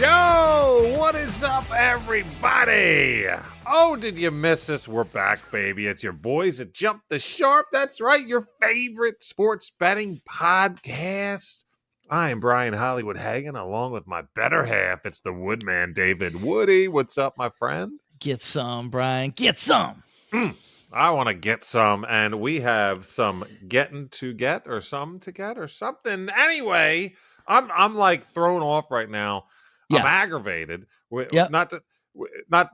go! What is up, everybody? Oh, did you miss us? We're back, baby. It's your boys at Jump the Sharp. That's right, your favorite sports betting podcast. I am Brian Hollywood Hagan, along with my better half. It's the Woodman, David Woody. What's up, my friend? Get some, Brian. Get some. I want to get some, and we have some getting to get, or some to get, or something. Anyway, I'm like thrown off right now. Yeah. I'm aggravated. Yep. Not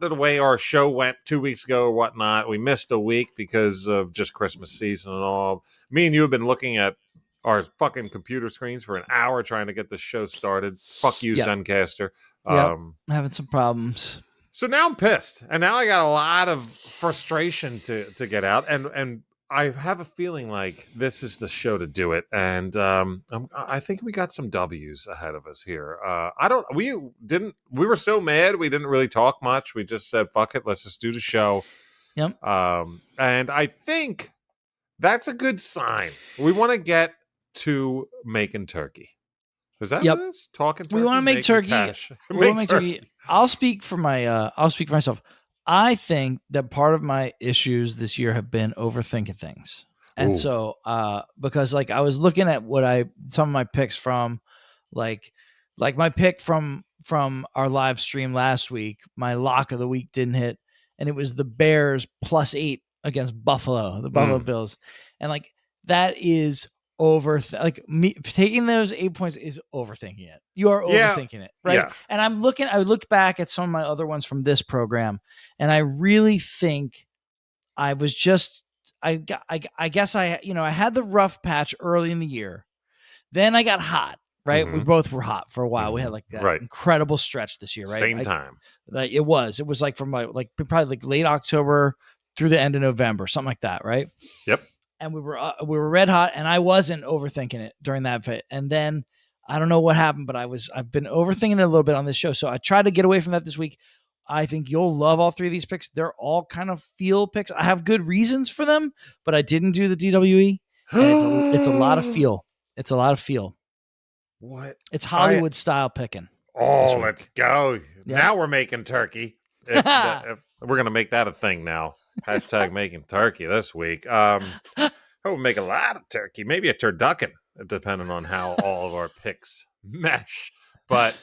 the way our show went 2 weeks ago or whatnot. We missed a week because of just Christmas season and all. Me and you have been looking at our fucking computer screens for an hour trying to get the show started. Fuck you, Yep. Zencaster. Yep. Having some problems. So now I'm pissed, and now I got a lot of frustration to get out, and I have a feeling like this is the show to do it, and I think we got some W's ahead of us here. We were so mad we didn't really talk much. We just said, fuck it, let's just do the show. Yep. And I think that's a good sign. We want to get to making turkey. Is that Yep. what it is? Talking turkey? We want to make turkey. We want to make turkey. I'll speak for myself. I think that part of my issues this year have been overthinking things. And Ooh. so because like I was looking at some of my picks from like my pick from our live stream last week, my lock of the week didn't hit, and it was the Bears +8 against Buffalo, the Buffalo Bills. And like that is me taking those 8 points is overthinking it. You are overthinking it, right? Yeah. And I looked back at some of my other ones from this program, and I really think I was just I guess I had the rough patch early in the year. Then I got hot, right? Mm-hmm. We both were hot for a while. We had like that incredible stretch this year, right? Same time. Like it was like from like probably like late October through the end of November, something like that, right? Yep. And we were red hot, and I wasn't overthinking it during that fit. And then I don't know what happened, but I've been overthinking it a little bit on this show. So I tried to get away from that this week. I think you'll love all three of these picks. They're all kind of feel picks. I have good reasons for them, but I didn't do the DWE. And it's a lot of feel. It's a lot of feel. What? It's Hollywood style picking. Oh, let's go. Yeah. Now we're making turkey. If we're going to make that a thing now. Hashtag making turkey this week. We'll make a lot of turkey. Maybe a turducken, depending on how all of our picks mesh. But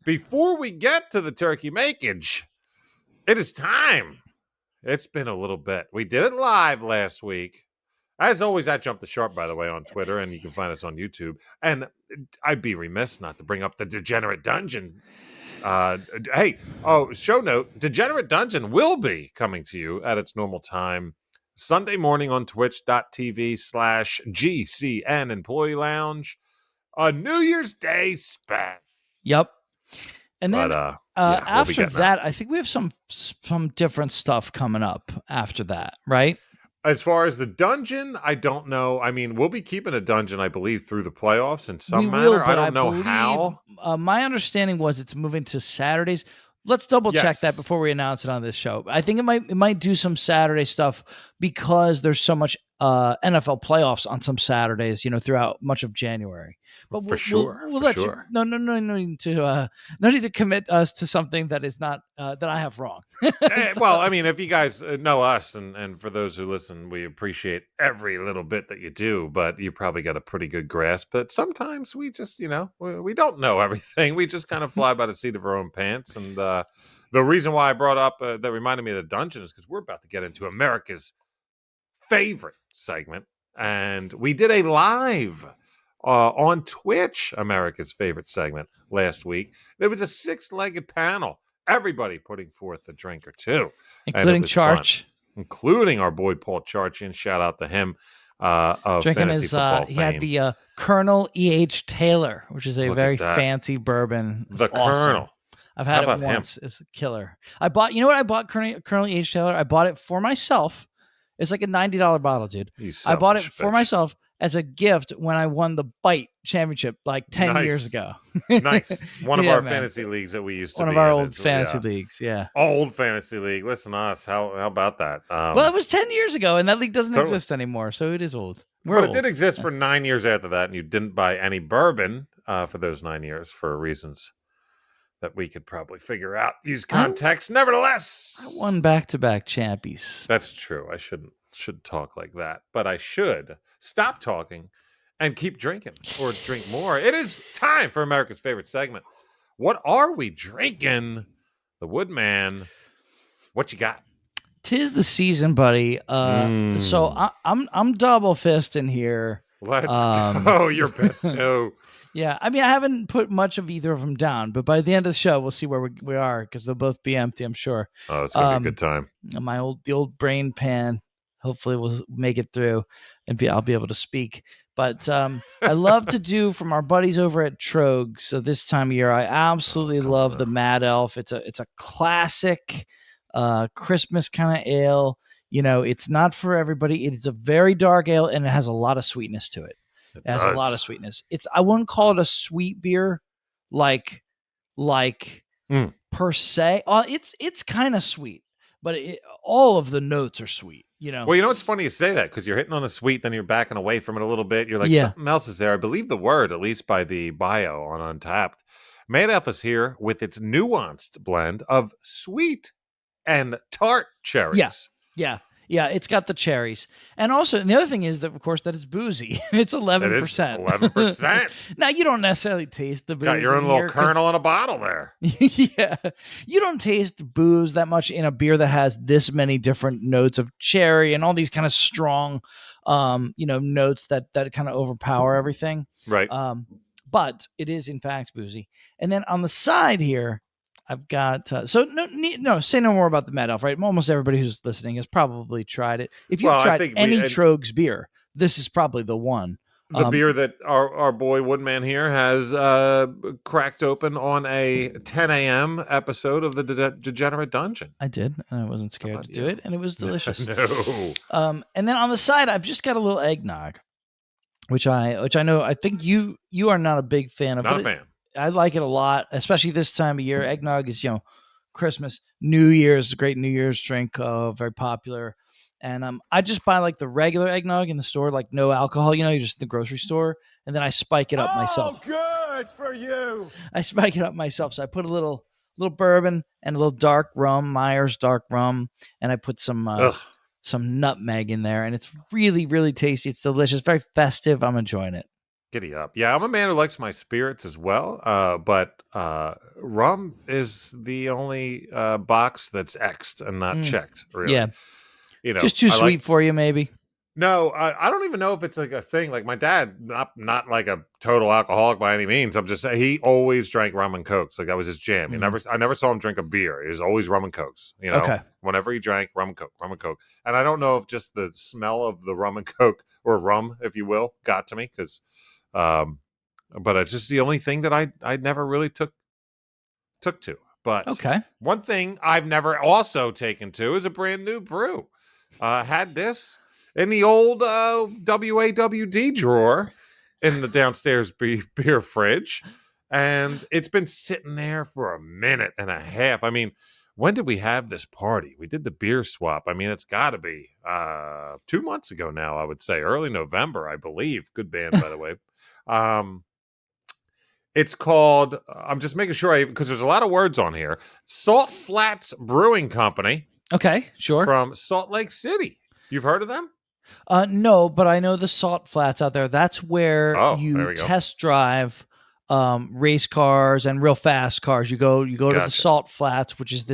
before we get to the turkey makeage, it is time. It's been a little bit. We did it live last week. As always, at Jump the Sharp, by the way, on Twitter, and you can find us on YouTube. And I'd be remiss not to bring up the Degenerate Dungeon. Show note, Degenerate Dungeon will be coming to you at its normal time Sunday morning on twitch.tv/GCN Employee Lounge. A New Year's Day special. Yep. And then after that, out. I think we have some different stuff coming up after that, right? As far as the dungeon, I don't know. I mean, we'll be keeping a dungeon, I believe, through the playoffs in some manner. I don't know how. My understanding was it's moving to Saturdays. Let's double check that before we announce it on this show. I think it might do some Saturday stuff because there's so much NFL playoffs on some Saturdays, throughout much of January. But we'll let you. No need to commit us to something that is not that I have wrong. Well, I mean, if you guys know us, and for those who listen, we appreciate every little bit that you do. But you probably got a pretty good grasp. But sometimes we just, we don't know everything. We just kind of fly by the seat of our own pants. And the reason why I brought up that reminded me of the dungeon is because we're about to get into America's favorite segment, and we did a live on Twitch, America's favorite segment last week. There was a 6-legged panel, everybody putting forth a drink or two, including Charch, including our boy Paul Charchian. Shout out to him. Of drinking fantasy football fame. He had the Colonel E.H. Taylor, which is a very fancy bourbon. The awesome. Colonel. I've had it once. It's a killer. I bought Colonel E.H. Taylor. I bought it for myself. It's like a $90 bottle, dude. I bought it for myself as a gift when I won the Bite Championship like 10 years ago. Nice. One of our fantasy leagues that we used to be in. One of our old fantasy leagues, yeah. Old fantasy league. Listen to us. How about that? Well, it was 10 years ago, and that league doesn't exist anymore, so it is old. It did exist for 9 years after that, and you didn't buy any bourbon for those 9 years for reasons that we could probably figure out. Use I- context, I nevertheless. won back-to-back champies. That's true. I shouldn't talk like that, but I should stop talking and keep drinking or drink more. It is time for America's favorite segment. What are we drinking? The Woodman. What you got? 'Tis the season, buddy. So I'm double fisting here. Let's go. You're pissed too. Yeah, I mean, I haven't put much of either of them down, but by the end of the show, we'll see where we are because they'll both be empty, I'm sure. Oh, it's gonna be a good time. The old brain pan. Hopefully, we'll make it through, and I'll be able to speak. But I love to do from our buddies over at Trogs. So this time of year, I absolutely love the Mad Elf. It's a classic Christmas kind of ale. You know, it's not for everybody. It is a very dark ale, and it has a lot of sweetness to it. It has a lot of sweetness. I wouldn't call it a sweet beer, like per se. It's kind of sweet, but all of the notes are sweet. You know. Well, you know it's funny you say that because you're hitting on the sweet, then you're backing away from it a little bit. You're like something else is there. I believe the word, at least by the bio on Untapped, Mad Elf is here with its nuanced blend of sweet and tart cherries. Yeah, it's got the cherries. And also, the other thing is that, of course, that it's boozy. It's 11%. 11%. Now, you don't necessarily taste the booze. Got your own little kernel in a bottle there. Yeah. You don't taste booze that much in a beer that has this many different notes of cherry and all these kind of strong, notes that kind of overpower everything. Right. But it is, in fact, boozy. And then on the side here, I've got say no more about the Mad Elf, right? Almost everybody who's listening has probably tried it. If you've tried any Trogs beer, this is probably the one. The beer that our boy Woodman here has cracked open on a 10 a.m. episode of the Degenerate Dungeon. I did, and I wasn't scared to do it, and it was delicious. No. And then on the side, I've just got a little eggnog, which I know. I think you are not a big fan of. Not a fan. I like it a lot, especially this time of year. Eggnog is, Christmas, New Year's, a great New Year's drink, very popular. And I just buy like the regular eggnog in the store, like no alcohol, you just in the grocery store, and then I spike it up myself. Oh, good for you! I spike it up myself, so I put a little bourbon and a little dark rum, Myers dark rum, and I put some nutmeg in there, and it's really, really tasty. It's delicious, very festive. I'm enjoying it. Giddy up. Yeah, I'm a man who likes my spirits as well, but rum is the only box that's X'd and not checked, really. Yeah. Just too sweet for you, maybe? No, I don't even know if it's like a thing. Like my dad, not like a total alcoholic by any means. I'm just saying he always drank rum and cokes. Like that was his jam. I never saw him drink a beer. It was always rum and cokes. Okay. Whenever he drank rum and coke. And I don't know if just the smell of the rum and coke or rum, if you will, got to me because. But it's just the only thing that I never really took to. But okay, one thing I've never also taken to is a brand new brew. Had this in the old WAWD drawer in the downstairs beer fridge, and it's been sitting there for a minute and a half. I mean, when did we have this party? We did the beer swap. I mean, it's got to be 2 months ago now, I would say. Early November, I believe. Good band, by the way. It's called, I'm just making sure because there's a lot of words on here. Salt Flats Brewing Company. Okay, sure. From Salt Lake City. You've heard of them? No, but I know the Salt Flats out there. That's where you test drive race cars and real fast cars. You go to the Salt Flats, which is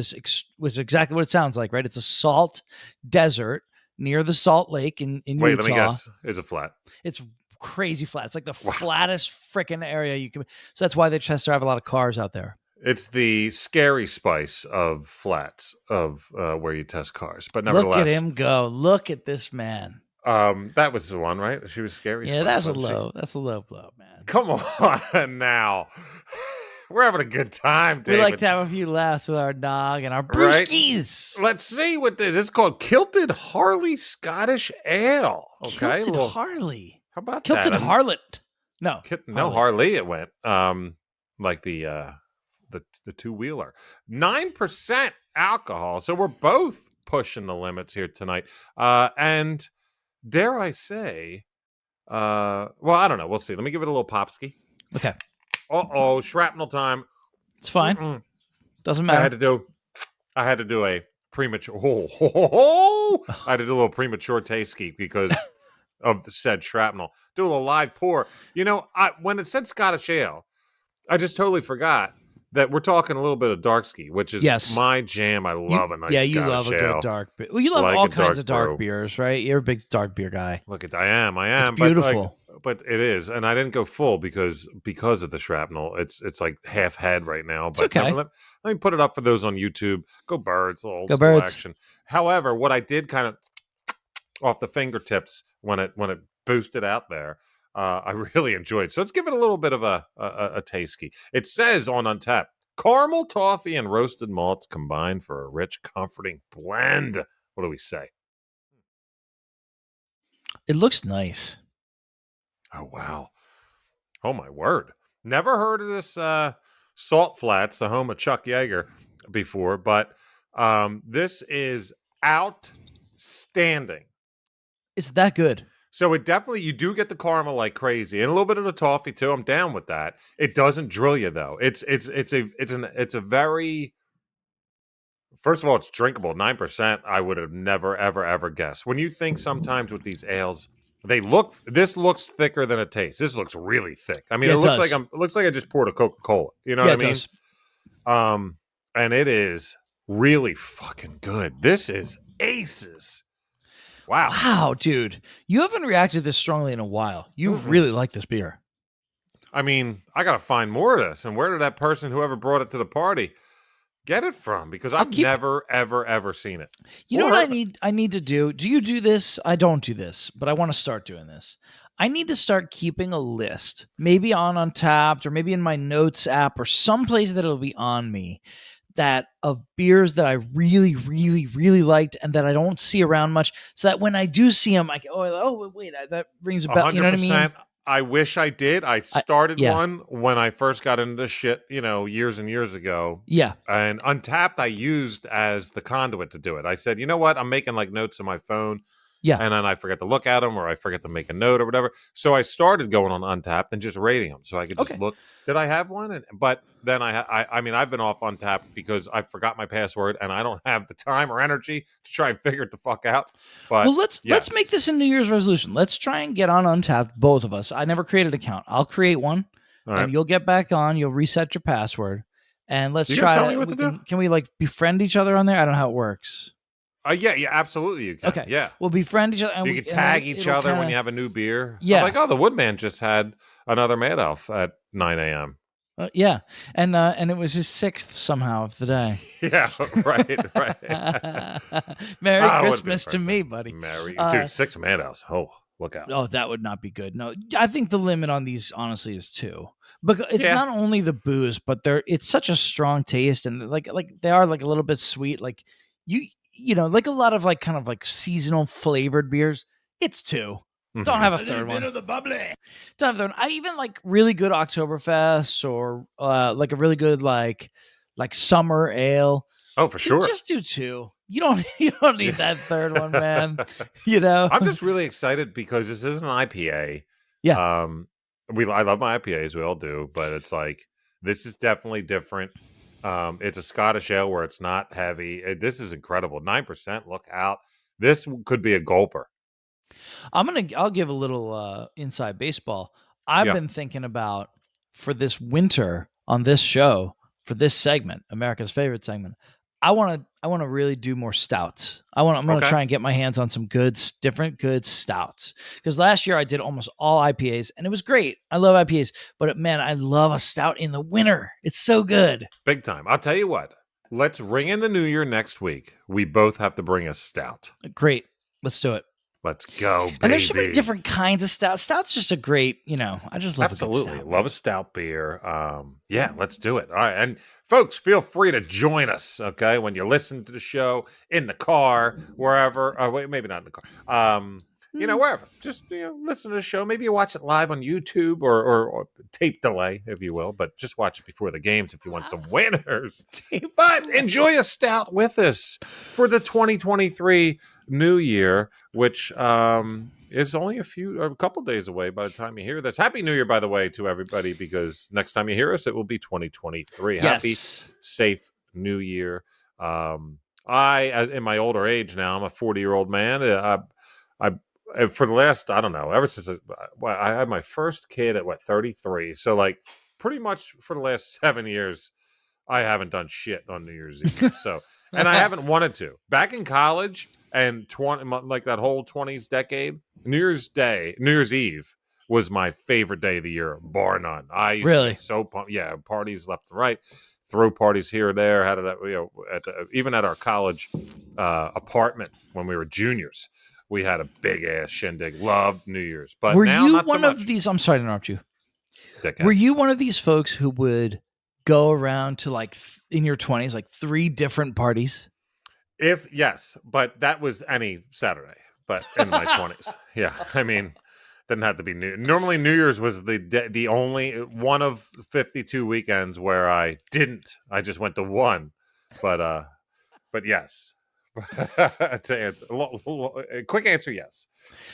which is exactly what it sounds like, right? It's a salt desert near the Salt Lake in Utah. Wait, let me guess. It's a flat. It's crazy flat. It's like the flattest freaking area you can. So that's why they test drive a lot of cars out there. It's the Scary Spice of flats of where you test cars. But nevertheless, look at him go. Look at this man. That was the one, right? She was Scary Spice. Yeah, that's a low blow, man. Come on now. We're having a good time, David. We like to have a few laughs with our dog and our brewskis. Right? Let's see what this is. It's called Kilted Harley Scottish Ale. Okay. Kilted Harley. How about Kilted that? Harlot. No. Harley it went. Like the two-wheeler. 9% alcohol. So we're both pushing the limits here tonight. And dare I say, well, I don't know. We'll see. Let me give it a little popski. Okay. Uh-oh, shrapnel time. It's fine. Mm-mm. Doesn't I had matter. to do a premature. I had to do a little premature taste geek because of the said shrapnel. Do a little live pour. When it said Scottish ale, I just totally forgot that we're talking a little bit of dark ski, which is Yes. my jam. I love a nice you love Scottish a ale. good dark beer. Well, you love Like all a kinds of dark dark brew. beers, right? You're a big dark beer guy. Look at I am, It's but beautiful. but it is, and I didn't go full because of the shrapnel. It's like half head right now. It's But okay. let me put it up for those on YouTube. Go Birds, a little old Go school Birds. action. However, what I did kind of off the fingertips when it boosted out there, I really enjoyed. So let's give it a little bit of a taste ski. It says on Untappd, caramel, toffee, and roasted malts combined for a rich, comforting blend. What do we say? It looks nice. Oh, wow. Oh, my word. Never heard of this Salt Flats, the home of Chuck Yeager, before, but this is outstanding. It's that good. So it definitely, you do get the caramel like crazy, and a little bit of the toffee too. I'm down with that. It doesn't drill you though. It's a very, first of all, it's drinkable. 9%. I would have never ever guessed. When you think sometimes with these ales, this looks thicker than it tastes. This looks really thick. I mean, Yeah, it it looks does. like it looks like I just poured a Coca-Cola. You know Yeah, what I it mean? does. And it is really fucking good. This is aces. Wow. Wow, dude. You haven't reacted this strongly in a while. You Mm-mm. really like this beer. I mean, I got to find more of this. And where did that person, whoever brought it to the party, get it from? Because I've never, ever seen it. You know what I need to do? Do you do this? I don't do this, but I want to start doing this. I need to start keeping a list, maybe on Untappd or maybe in my notes app or someplace that it'll be on me, that of beers that I really, really, really liked and that I don't see around much, so that when I do see them, I go, oh wait, that rings a bell. You know what I mean? I wish I did. I started yeah. one when I first got into this shit, years and years ago. Yeah. And Untappd I used as the conduit to do it. I said, you know what? I'm making like notes on my phone. Yeah. And then I forget to look at them or I forget to make a note or whatever. So I started going on Untappd and just rating them so I could just look. Did I have one? But then I mean, I've been off Untappd because I forgot my password and I don't have the time or energy to try and figure it the fuck out. But well, let's make this a New Year's resolution. Let's try and get on Untappd, both of us. I never created an account. I'll create one, and you'll get back on. You'll reset your password, and let's try. Tell me what to do? Can we like befriend each other on there? I don't know how it works. Yeah, absolutely you can. Okay. Yeah. We'll befriend each other. And you can tag each other when you have a new beer. Yeah. I'm like, oh, the Woodman just had another Mad Elf at 9 a.m. Yeah. And it was his 6th somehow of the day. Yeah, right. Merry Christmas to me, buddy. Dude, 6 Mad Elves. Oh, look out. Oh, that would not be good. No, I think the limit on these, honestly, is 2. Because it's not only the booze, but it's such a strong taste, and like they are like a little bit sweet. Like you know, like a lot of like kind of like seasonal flavored beers. It's 2. Mm-hmm. Don't have a third one. Of the bubbly. Don't have a third one. I even like really good Oktoberfest or like a really good like summer ale. Oh, for sure. Just do 2. You don't need that third one, man. You know. I'm just really excited because this isn't an IPA. Yeah. I love my IPAs, we all do, but it's like this is definitely different. It's a Scottish ale where it's not heavy. This is incredible. 9%. Look out. This could be a gulper. I'll give a little inside baseball. I've been thinking about for this winter on this show, for this segment, America's favorite segment, I want to really do more stouts. I'm going to try and get my hands on some different good stouts. Because last year I did almost all IPAs and it was great. I love IPAs, but man, I love a stout in the winter. It's so good. Big time. I'll tell you what. Let's ring in the new year next week. We both have to bring a stout. Great. Let's do it. Let's go, baby. And there should be different kinds of stout. Stout's just a great, I just love absolutely a good stout. Love a stout beer. Yeah, let's do it. All right, and folks, feel free to join us. Okay, when you listen to the show in the car, wherever. Wait, maybe not in the car. Wherever. Just listen to the show. Maybe you watch it live on YouTube or tape delay, if you will. But just watch it before the games if you want some winners. But enjoy a stout with us for the 2023 New Year, which is only a couple days away by the time you hear this. Happy New Year, by the way, to everybody, because next time you hear us, it will be 2023. Happy, Yes. safe New Year. In my older age now, I'm a 40-year-old man. For the last, I don't know, ever since I had my first kid at 33. So like pretty much for the last 7 years, I haven't done shit on New Year's Eve. So, and I haven't wanted to. Back in college and like that whole 20s decade, New Year's Eve was my favorite day of the year, bar none. I used to Really? get so pumped. Yeah, parties left and right, throw parties here or there. Had it, even at our college apartment when we were juniors. We had a big ass shindig. Loved New Year's, but Were now you not so one much. of these? I'm sorry to interrupt you. Dickhead. Were you one of these folks who would go around to like in your 20s, like 3 different parties? Yes, but that was any Saturday, but in my 20s. Yeah, I mean, didn't have to be New. Normally, New Year's was the only one of 52 weekends where I didn't. I just went to one, but yes. To answer, a quick answer, yes.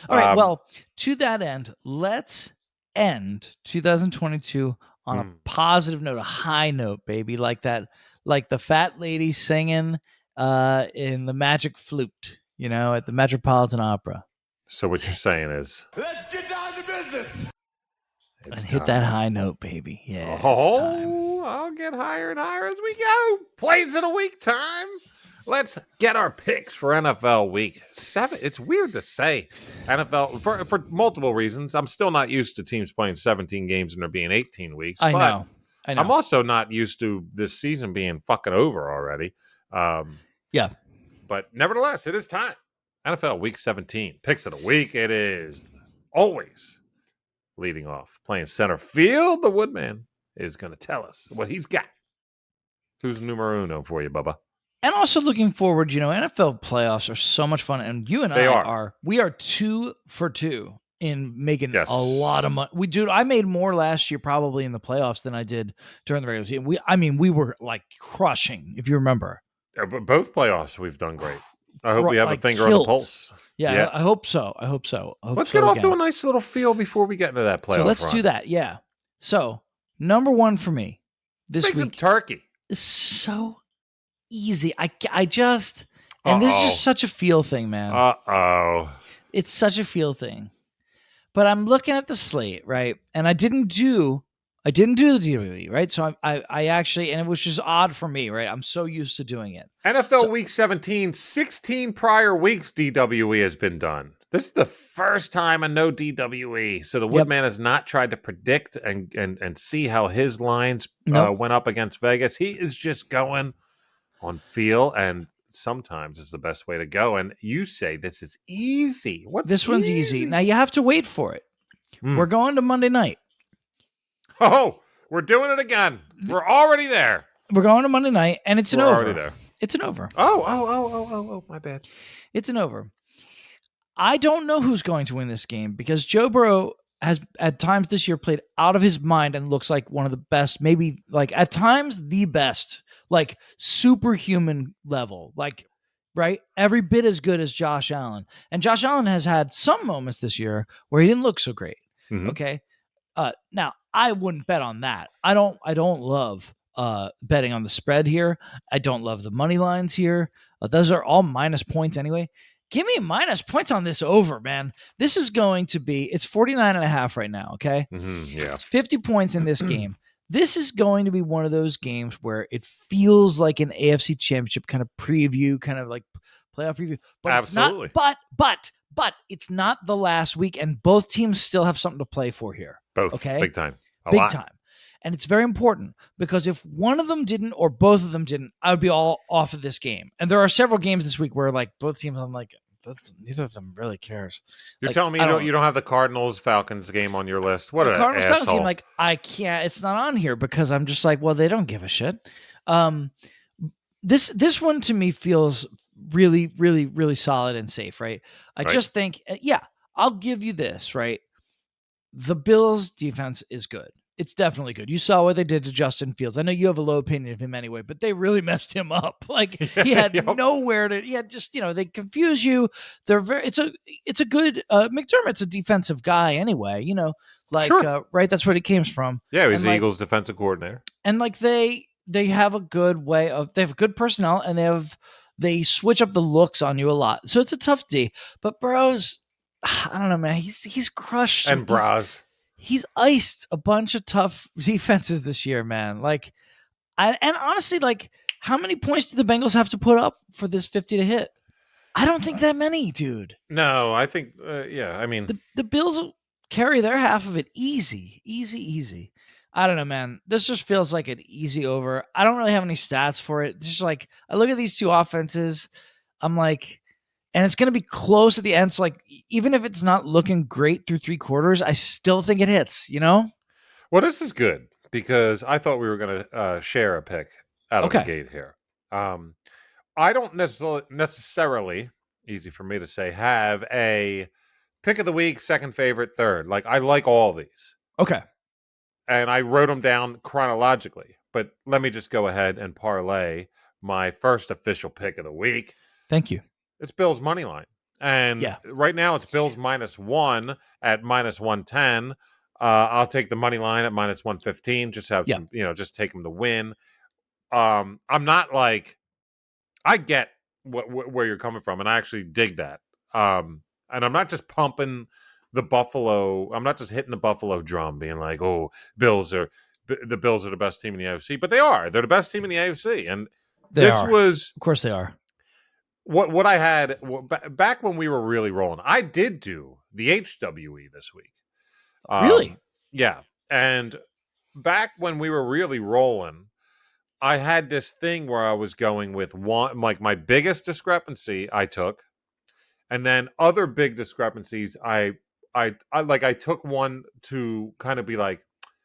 All right. Well, to that end, let's end 2022 on a positive note, a high note, baby, like that, like the fat lady singing in the Magic Flute, at the Metropolitan Opera. So what you're saying is, Let's get down to business. And hit that high note, baby. Yeah. It's time. I'll get higher and higher as we go. Plays in a week time. Let's get our picks for NFL Week 7. It's weird to say NFL for multiple reasons. I'm still not used to teams playing 17 games and there being 18 weeks. I know. I'm also not used to this season being fucking over already. Yeah. But nevertheless, it is time. NFL Week 17. Picks of the week. It is always leading off. Playing center field, the Woodman is going to tell us what he's got. Who's numero uno for you, Bubba? And also looking forward, NFL playoffs are so much fun. And you and we are 2 for 2 in making a lot of money. I made more last year probably in the playoffs than I did during the regular season. We were like crushing, if you remember. But both playoffs we've done great. I hope we have a finger on the pulse. Yeah. I hope so. Let's get off to a nice little feel before we get into that playoff. So let's do that. Yeah. So number 1 for me this week. Some turkey. Is so easy. I just, and this is just such a feel thing, man. It's such a feel thing. But I'm looking at the slate, right? And I didn't do the DWE, right? So I actually, and it was just odd for me, right? I'm so used to doing it. NFL Week 17, 16 prior weeks DWE has been done. This is the first time a no DWE. So the Woodman has not tried to predict and see how his lines went up against Vegas. He is just going on feel, and sometimes it's the best way to go. And you say this is easy. This one's easy. Now you have to wait for it. We're going to Monday night. Oh, we're doing it again. We're already there. We're going to Monday night, and it's an over. Already there. It's an over. Oh, my bad. It's an over. I don't know who's going to win this game because Joe Burrow has at times this year played out of his mind and looks like one of the best, maybe like at times the best, like superhuman level, like, right? Every bit as good as Josh Allen. And Josh Allen has had some moments this year where he didn't look so great. Mm-hmm. Okay. Now I wouldn't bet on that. I don't love betting on the spread here. I don't love the money lines here. Those are all minus points anyway. Give me minus points on this over, man. This is going to be, it's 49.5 right now, okay? Mm-hmm, yeah. It's 50 points in this game. This is going to be one of those games where it feels like an AFC Championship kind of preview, kind of like playoff preview. But absolutely. It's not, but it's not the last week, and both teams still have something to play for here. Both, okay? Big time. Big time. And it's very important because if one of them didn't or both of them didn't, I would be all off of this game. And there are several games this week where like both teams, I'm like, neither of them really cares. You're telling me you don't have the Cardinals-Falcons game on your list? What an asshole. Game, like, I can't. It's not on here because I'm just like, well, they don't give a shit. This one to me feels really, really, really solid and safe, right? I just think, I'll give you this, right? The Bills' defense is good. It's definitely good. You saw what they did to Justin Fields. I know you have a low opinion of him anyway, but they really messed him up. Like he had Yep. nowhere to. He had just they confuse you. They're very. It's a good McDermott's a defensive guy anyway. Sure. Right. That's where he came from. Yeah, he was And, the like, Eagles defensive coordinator. And like they have a good way of they have good personnel and they switch up the looks on you a lot. So it's a tough D. But Burrow's I don't know, man. He's crushed And Braz. He's iced a bunch of tough defenses this year, man. Like, and honestly, like, how many points do the Bengals have to put up for this 50 to hit? I don't think that many, dude. No, I think, I mean, The Bills will carry their half of it easy. I don't know, man. This just feels like an easy over. I don't really have any stats for it. Just like, I look at these two offenses, I'm like, and it's going to be close at the end. So, like, even if it's not looking great through 3 quarters, I still think it hits, well, this is good because I thought we were going to share a pick out of the gate here. I don't necessarily, easy for me to say, have a pick of the week, second favorite, third. Like, I like all these. Okay. And I wrote them down chronologically. But let me just go ahead and parlay my first official pick of the week. Thank you. It's Bills money line. And right now it's Bills -1 at -110. I'll take the money line at -115. Just have some, just take them to win. I'm not like, I get where you're coming from, and I actually dig that. And I'm not just pumping the Buffalo. I'm not just hitting the Buffalo drum, being like, "Oh, the Bills are the best team in the AFC," but they are. They're the best team in the AFC, and of course, they are. What I had back when we were really rolling. I did do the HWE this week. Really? Yeah. And back when we were really rolling, I had this thing where I was going with one, like my biggest discrepancy I took, and then other big discrepancies I took one to kind of be like,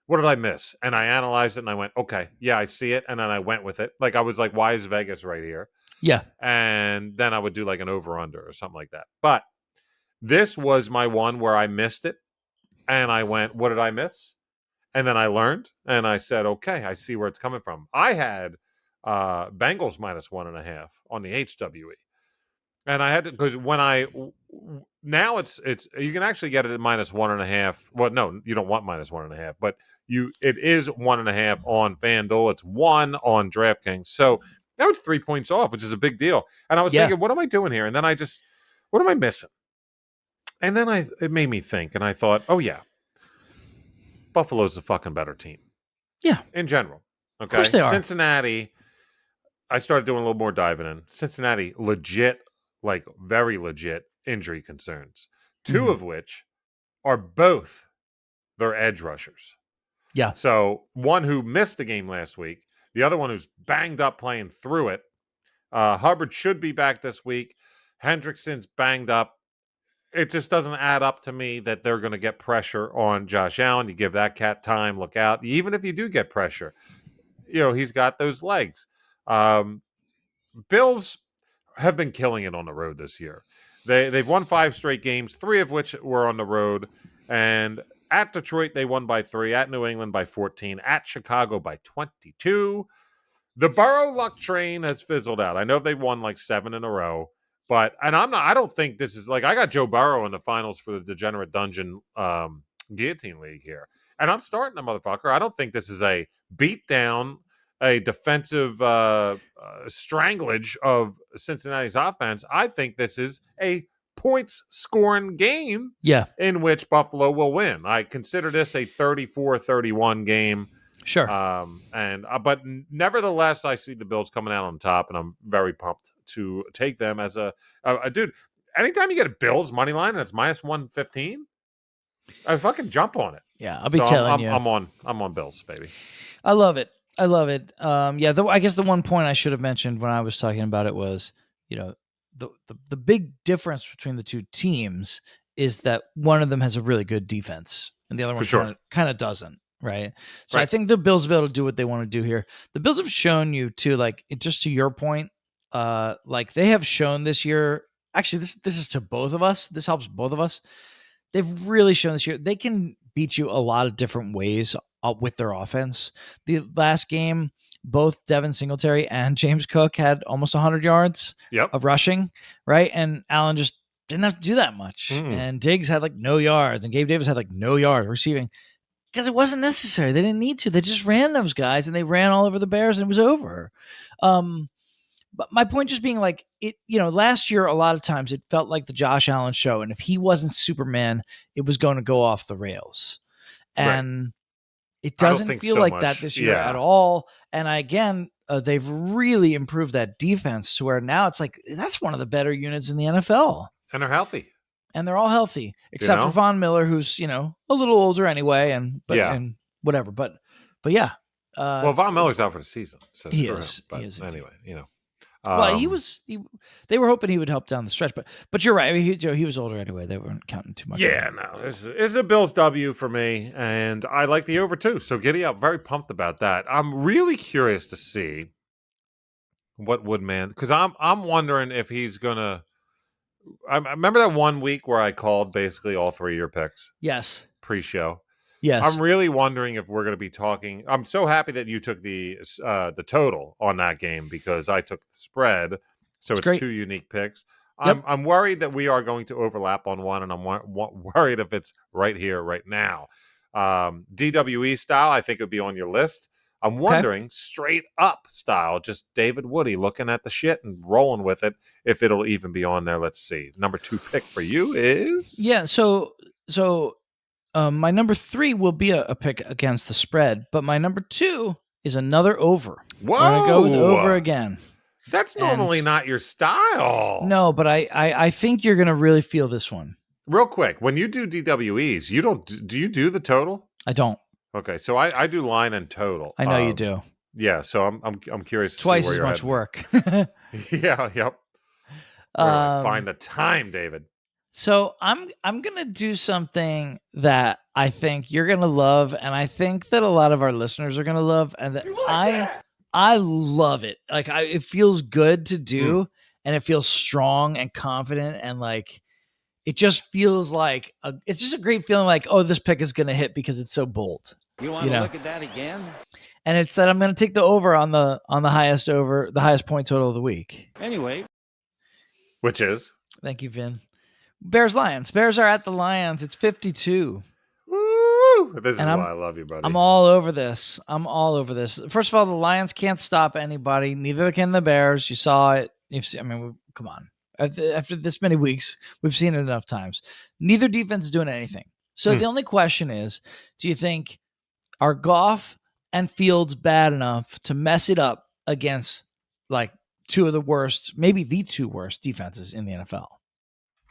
what did I miss? And I analyzed it and I went, okay, yeah, I see it. And then I went with it. Like, I was like, why is Vegas right here? Yeah. And then I would do like an over-under or something like that. But this was my one where I missed it. And I went, what did I miss? And then I learned. And I said, okay, I see where it's coming from. I had Bengals -1.5 on the HWE. And I had to, because now it's you can actually get it at -1.5. Well, no, you don't want -1.5, but it is 1.5 on FanDuel. It's 1 on DraftKings. So now it's 3 points off, which is a big deal. And I was thinking, what am I doing here? And then what am I missing? And then it made me think, and I thought, oh yeah, Buffalo's a fucking better team. Yeah. In general. Okay. Of course they are. Cincinnati, I started doing a little more diving in. Cincinnati, legit, like very legit injury concerns. 2 of which are both their edge rushers. Yeah. So one who missed the game last week, the other one who's banged up playing through it. Hubbard should be back this week. Hendrickson's banged up. It just doesn't add up to me that they're going to get pressure on Josh Allen. You give that cat time, look out. Even if you do get pressure, he's got those legs. Bills have been killing it on the road this year. They've won 5 straight games, 3 of which were on the road. And at Detroit, they won by 3. At New England by 14. At Chicago by 22. The Burrow luck train has fizzled out. I know they won like 7 in a row. I don't think this is like, I got Joe Burrow in the finals for the Degenerate Dungeon Guillotine League here. And I'm starting the motherfucker. I don't think this is a beatdown, a defensive stranglage of Cincinnati's offense. I think this is a points scoring game in which Buffalo will win. I consider this a 34-31 game. Sure. But nevertheless, I see the Bills coming out on top, and I'm very pumped to take them as a dude. Anytime you get a Bills money line and it's -115, I fucking jump on it. Yeah, I'll be telling you. I'm on Bills, baby. I love it. I guess the one point I should have mentioned when I was talking about it was, the big difference between the two teams is that one of them has a really good defense and the other one kind of doesn't. Right. So I think the Bills will be able to do what they want to do here. The Bills have shown you too, like, just to your point, like they have shown this year, actually this is to both of us. This helps both of us. They've really shown this year they can beat you a lot of different ways with their offense. The last game, both Devin Singletary and James Cook had almost 100 yards Yep. of rushing, right? And Allen just didn't have to do that much. And Diggs had like no yards, and Gabe Davis had like no yards receiving because it wasn't necessary. They didn't need to. They just ran those guys, and they ran all over the Bears, and it was over. But my point just being like, it, last year, a lot of times it felt like the Josh Allen show. And if he wasn't Superman, it was going to go off the rails. And it doesn't feel like that this year at all. And they've really improved that defense to where now it's like, that's one of the better units in the NFL. And they're healthy. And they're all healthy, except for Von Miller, who's, a little older anyway. And whatever. But yeah. Well, Von Miller's out for the season. So he is. But he is anyway, well, they were hoping he would help down the stretch, but you're right. I mean, he was older anyway. They weren't counting too much. Yeah, no, it's a Bills W for me, and I like the over too. So giddy up, very pumped about that. I'm really curious to see what Woodman, because I'm wondering if he's gonna. I remember that one week where I called basically all three of your picks. Yes. Pre-show. Yes. I'm really wondering if we're going to be talking. I'm so happy that you took the total on that game because I took the spread. So it's two unique picks. Yep. I'm worried that we are going to overlap on one, and I'm worried if it's right here, right now. DWE style, I think it would be on your list. I'm wondering straight up style, just David Woody looking at the shit and rolling with it, if it'll even be on there. Let's see. Number 2 pick for you is So my number 3 will be a pick against the spread, but my number 2 is another over. Whoa! I'm gonna go with over again. That's normally not your style. No, but I think you're gonna really feel this one. Real quick, when you do DWEs, you don't do you do the total? I don't. Okay, so I do line and total. I know you do. Yeah, so I'm curious. It's twice to see where as much work. Yeah. Yep. Where do I find the time, David? So I'm gonna do something that I think you're gonna love, and I think that a lot of our listeners are gonna love, and that I love it. Like it feels good to do, and it feels strong and confident, and like it just feels like it's just a great feeling. Like, oh, this pick is gonna hit because it's so bold. You want to look at that again? And it's that I'm gonna take the over on the highest point total of the week. Anyway, which is thank you, Vin. Bears-Lions. Bears are at the Lions. It's 52. Woo! This is why I love you, buddy. I'm all over this. First of all, the Lions can't stop anybody. Neither can the Bears. You saw it. Come on. After this many weeks, we've seen it enough times. Neither defense is doing anything. So the only question is, do you think are Goff and Fields bad enough to mess it up against like two of the worst, maybe the 2 worst defenses in the NFL?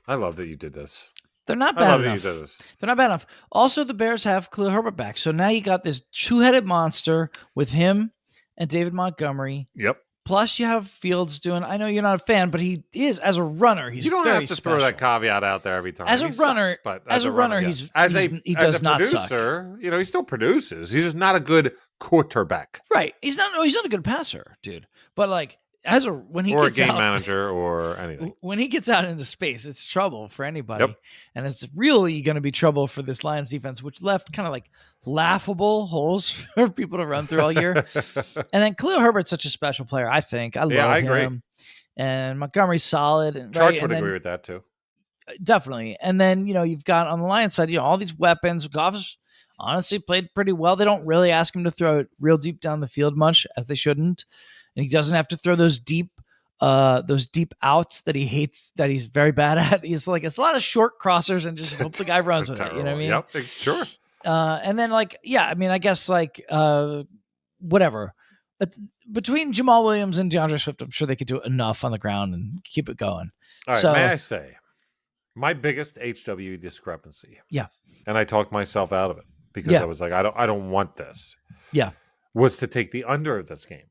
I love that you did this. They're not bad enough. That you did this. They're not bad enough. Also, the Bears have Khalil Herbert back. So now you got this 2-headed monster with him and David Montgomery. Yep. Plus, you have Fields doing. I know you're not a fan, but he is as a runner. He's you don't very have to special. throw that caveat out there every time. As a runner, he does not suck. He still produces. He's just not a good quarterback. Right. He's not a good passer, dude. But like when he or gets a game out, manager or anything. When he gets out into space, it's trouble for anybody. Yep. And it's really going to be trouble for this Lions defense, which left kind of like laughable holes for people to run through all year. And then Khalil Herbert's such a special player, I think. I love him. Agree. And Montgomery's solid. And Charge would agree with that too. Definitely. And then, you've got on the Lions side, all these weapons. Goff's honestly played pretty well. They don't really ask him to throw it real deep down the field much, as they shouldn't. And he doesn't have to throw those deep outs that he hates, that he's very bad at. He's like, it's a lot of short crossers and just hope the guy runs with it. You know what I mean? Yep, sure. And then I guess whatever. But between Jamal Williams and DeAndre Swift, I'm sure they could do enough on the ground and keep it going. All right, may I say, my biggest HW discrepancy. Yeah. And I talked myself out of it because I was like, I don't want this. Yeah. Was to take the under of this game.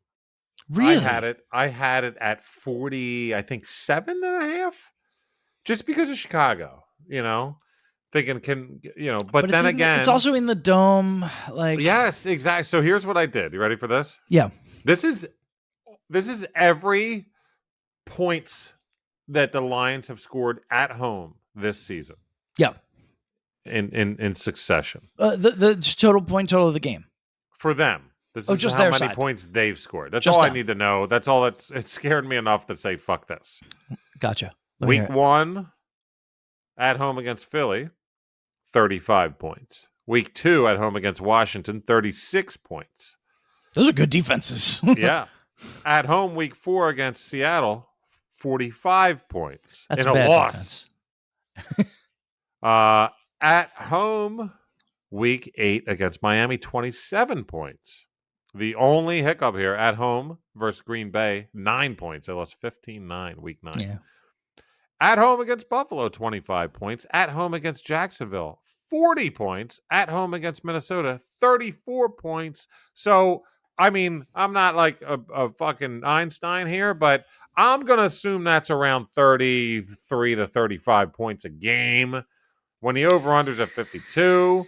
Really? I had it at 40, I think 7.5, just because of Chicago, thinking but then again, it's also in the dome. Yes, exactly. So here's what I did. You ready for this? Yeah. This is every points that the Lions have scored at home this season. Yeah. in succession The total point total of the game. for them. This Oh, is just how their many side. points they've scored. That's Just all I them. need to know. That's all. It scared me enough to say fuck this. Gotcha. Let me hear Week it. 1 at home against Philly, 35 points. Week 2 at home against Washington, 36 points. Those are good defenses. Yeah. At home, week 4 against Seattle, 45 points That's in a a bad loss. defense. At home, week 8 against Miami, 27 points. The only hiccup here at home versus Green Bay, 9 points. They lost 15-9 week 9. Yeah. At home against Buffalo, 25 points. At home against Jacksonville, 40 points. At home against Minnesota, 34 points. So, I mean, I'm not like a fucking Einstein here, but I'm going to assume that's around 33 to 35 points a game. When the over-under's at 52,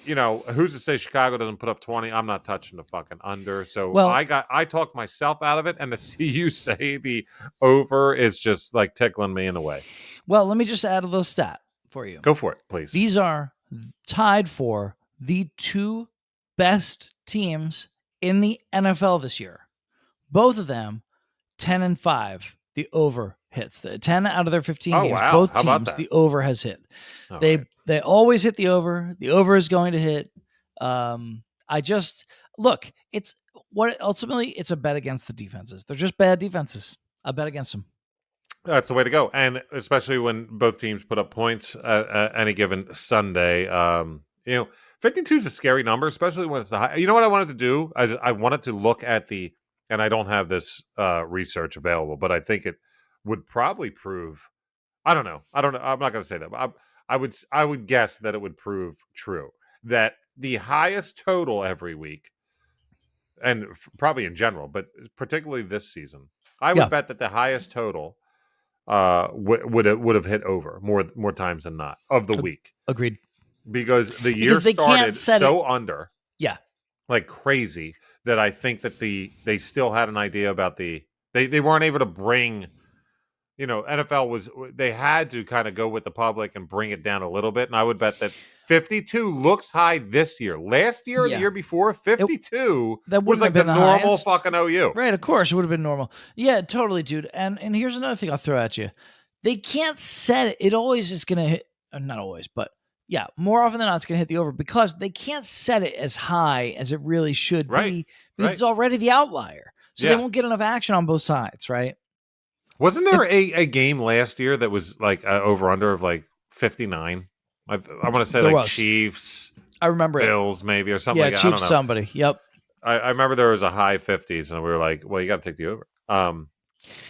you know, who's to say Chicago doesn't put up 20? I'm not touching the fucking under. So Well- I talked myself out of it, and to see you say the over is just like tickling me in a way. Well, let me just add a little stat for you. Go for it, please. These are tied for the 2 best teams in the NFL this year. Both of them 10-5. The over hits. The 10 out of their 15 Oh, games, wow. both How about teams, that? the over has hit. All They right. they always hit the over. The over is going to hit. I just look. It's what ultimately it's a bet against the defenses. They're just bad defenses. I bet against them. That's the way to go. And especially when both teams put up points at any given Sunday. You know, 52 is a scary number, especially when it's the high. You know what I wanted to do? I wanted to look at the, and I don't have this research available, but I think it would probably prove, I don't know. I'm not going to say that, but I would guess that it would prove true that the highest total every week, and probably in general, but particularly this season, I would Yeah. bet that the highest total would have hit over more times than not of the week, Agreed. because the year Because they can't started set so under, Yeah. like crazy, that I think that they still had an idea about they weren't able to bring, you know, they had to kind of go with the public and bring it down a little bit, and I would bet that 52 looks high this year. Last year, Yeah. the year before, 52 That was wouldn't like have been the the normal highest. fucking OU. Right, of course, it would have been normal. Yeah, totally, dude. And here's another thing I'll throw at you. They can't set it. It always is going to hit, not always, but yeah, more often than not, it's going to hit the over because they can't set it as high as it really should Right, be because right. it's already the outlier. So Yeah. they won't get enough action on both sides, right? Wasn't there a game last year that was like over under of like 59? I want to say There like was. Chiefs, I remember it. Bills, maybe, or something Yeah, like that. I Chiefs don't know. somebody. Yep. I remember there was a high 50s, and we were like, well, you got to take the over.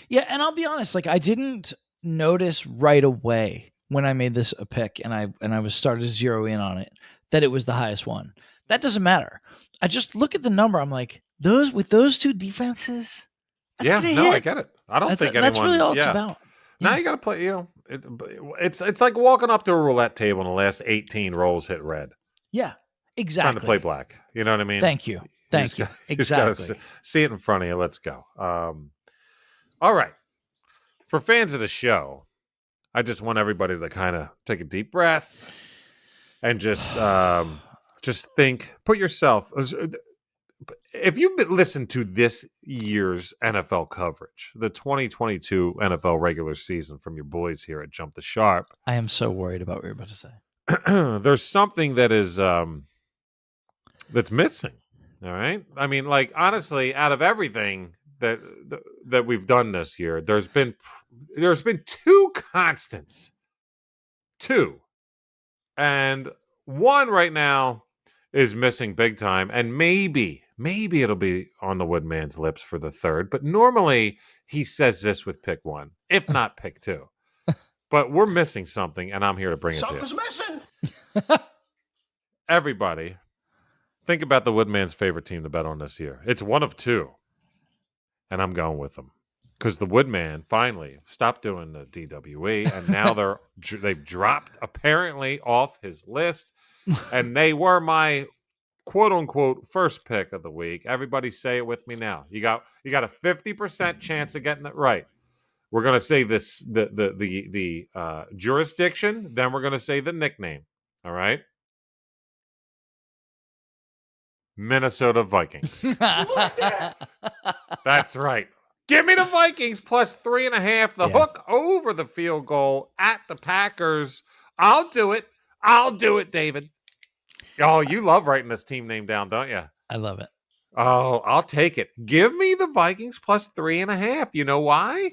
Yeah, and I'll be honest, like I didn't notice right away when I made this a pick and I was started to zero in on it that it was the highest one. That doesn't matter. I just look at the number. I'm like, those 2 defenses. That's Yeah, gonna no, I hit. get it. I don't think That's anyone. really all it's yeah. about. Now Yeah. you got to play. You know, it's like walking up to a roulette table and the last 18 rolls hit red. Yeah, exactly. Time to play black. You know what I mean? Thank you. Thank you. just gotta Exactly. see it in front of you. Let's go. All right. For fans of the show, I just want everybody to kind of take a deep breath and just think, put yourself. If you've listened to this year's NFL coverage, the 2022 NFL regular season from your boys here at Jump the Sharp, I am so worried about what you're about to say. there's something that is that's missing. All right. I mean, like, honestly, out of everything that we've done this year, there's been 2 constants. 2. And one right now is missing big time, and maybe it'll be on the Woodman's lips for the 3rd, but normally he says this with pick 1, if not pick 2. But we're missing something, and I'm here to bring it to you. Something's missing. Everybody, think about the Woodman's favorite team to bet on this year. It's one of 2, and I'm going with them because the Woodman finally stopped doing the DWE, and now they've dropped apparently off his list, and they were my quote unquote first pick of the week. Everybody say it with me now. You got a 50% chance of getting it right. We're gonna say this the jurisdiction, then we're gonna say the nickname. All right. Minnesota Vikings. That's right. Give me the Vikings plus 3.5. The Yeah. hook over the field goal at the Packers. I'll do it. I'll do it, David. Oh, you love writing this team name down, don't you? I love it. Oh, I'll take it. Give me the Vikings plus 3.5. You know why?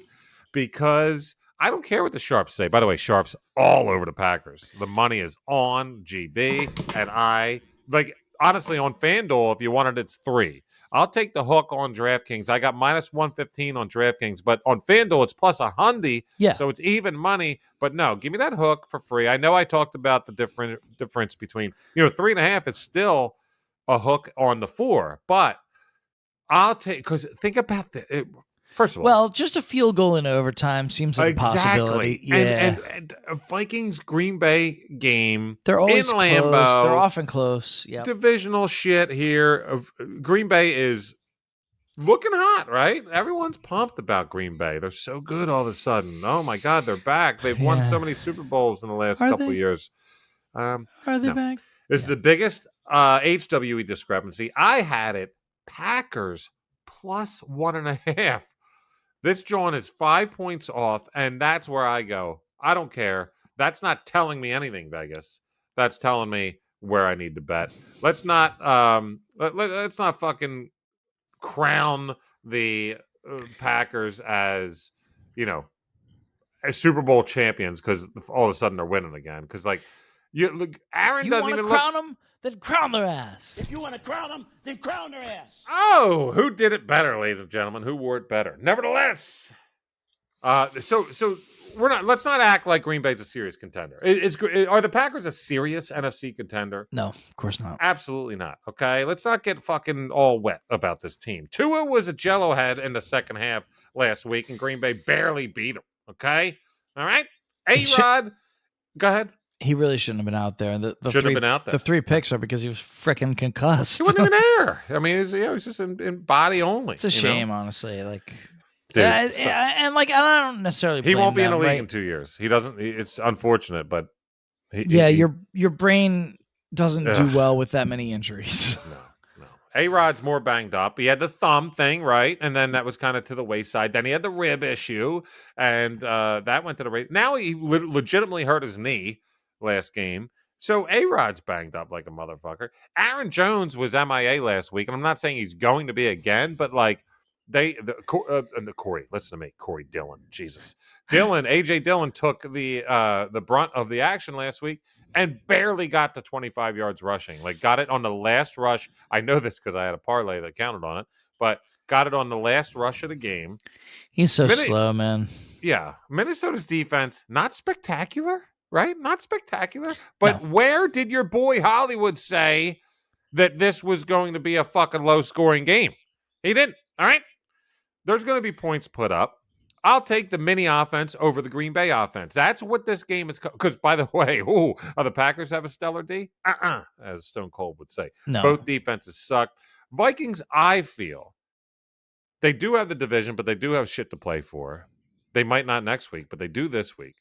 Because I don't care what the Sharps say. By the way, Sharps all over the Packers. The money is on GB, and I like honestly on FanDuel. If you wanted, it's 3. I'll take the hook on DraftKings. I got minus 115 on DraftKings, but on FanDuel it's plus 100. Yeah. So it's even money. But no, give me that hook for free. I know I talked about the difference between 3.5 is still a hook on the 4, but I'll take because think about first of all, Well, just a field goal in overtime seems like a possibility. exactly. Yeah. And a Vikings Green Bay game They're always in close. Lambeau. They're often close. Yeah. Divisional shit here. Green Bay is looking hot, right? Everyone's pumped about Green Bay. They're so good all of a sudden. Oh my God, they're back. They've won so many Super Bowls in the last couple of years. Are they no. back? This is the biggest HWE discrepancy. I had it Packers plus 1.5. This John is 5 points off, and that's where I go. I don't care. That's not telling me anything, Vegas. That's telling me where I need to bet. Let's not let's not fucking crown the Packers as as Super Bowl champions because all of a sudden they're winning again. Because you look, Aaron You doesn't want to even crown them? Then crown their ass. If you want to crown them, then crown their ass. Oh, who did it better, ladies and gentlemen? Who wore it better? Nevertheless, so we're not. Let's not act like Green Bay's a serious contender. Are the Packers a serious NFC contender? No, of course not. Absolutely not. Okay, let's not get fucking all wet about this team. Tua was a jello head in the second half last week, and Green Bay barely beat him. Okay, all right. A-Rod, go ahead. He really shouldn't have been out there. The Shouldn't three, have been out there. The 3 picks are because he was freaking concussed. He wasn't even there. I mean, he was just in body only. It's a shame, honestly. Like, dude, and I don't necessarily. He won't be in the league right? in 2 years. He doesn't. It's unfortunate, but your brain doesn't do well with that many injuries. No. A-Rod's more banged up. He had the thumb thing, right? And then that was kind of to the wayside. Then he had the rib issue, and that went to the race. Now he legitimately hurt his knee last game. So A-Rod's banged up like a motherfucker. Aaron Jones was MIA last week, and I'm not saying he's going to be again, but Corey, listen to me, Corey Dillon, Jesus. AJ Dillon took the brunt of the action last week and barely got to 25 yards rushing. Like, got it on the last rush. I know this because I had a parlay that counted on it, but got it on the last rush of the game. He's so slow, man. Yeah. Minnesota's defense, not spectacular, right? Not spectacular. But where did your boy Hollywood say that this was going to be a fucking low-scoring game? He didn't, all right? There's going to be points put up. I'll take the mini offense over the Green Bay offense. That's what this game is. Because, by the way, the Packers have a stellar D? As Stone Cold would say. No. Both defenses suck. Vikings, I feel, they do have the division, but they do have shit to play for. They might not next week, but they do this week.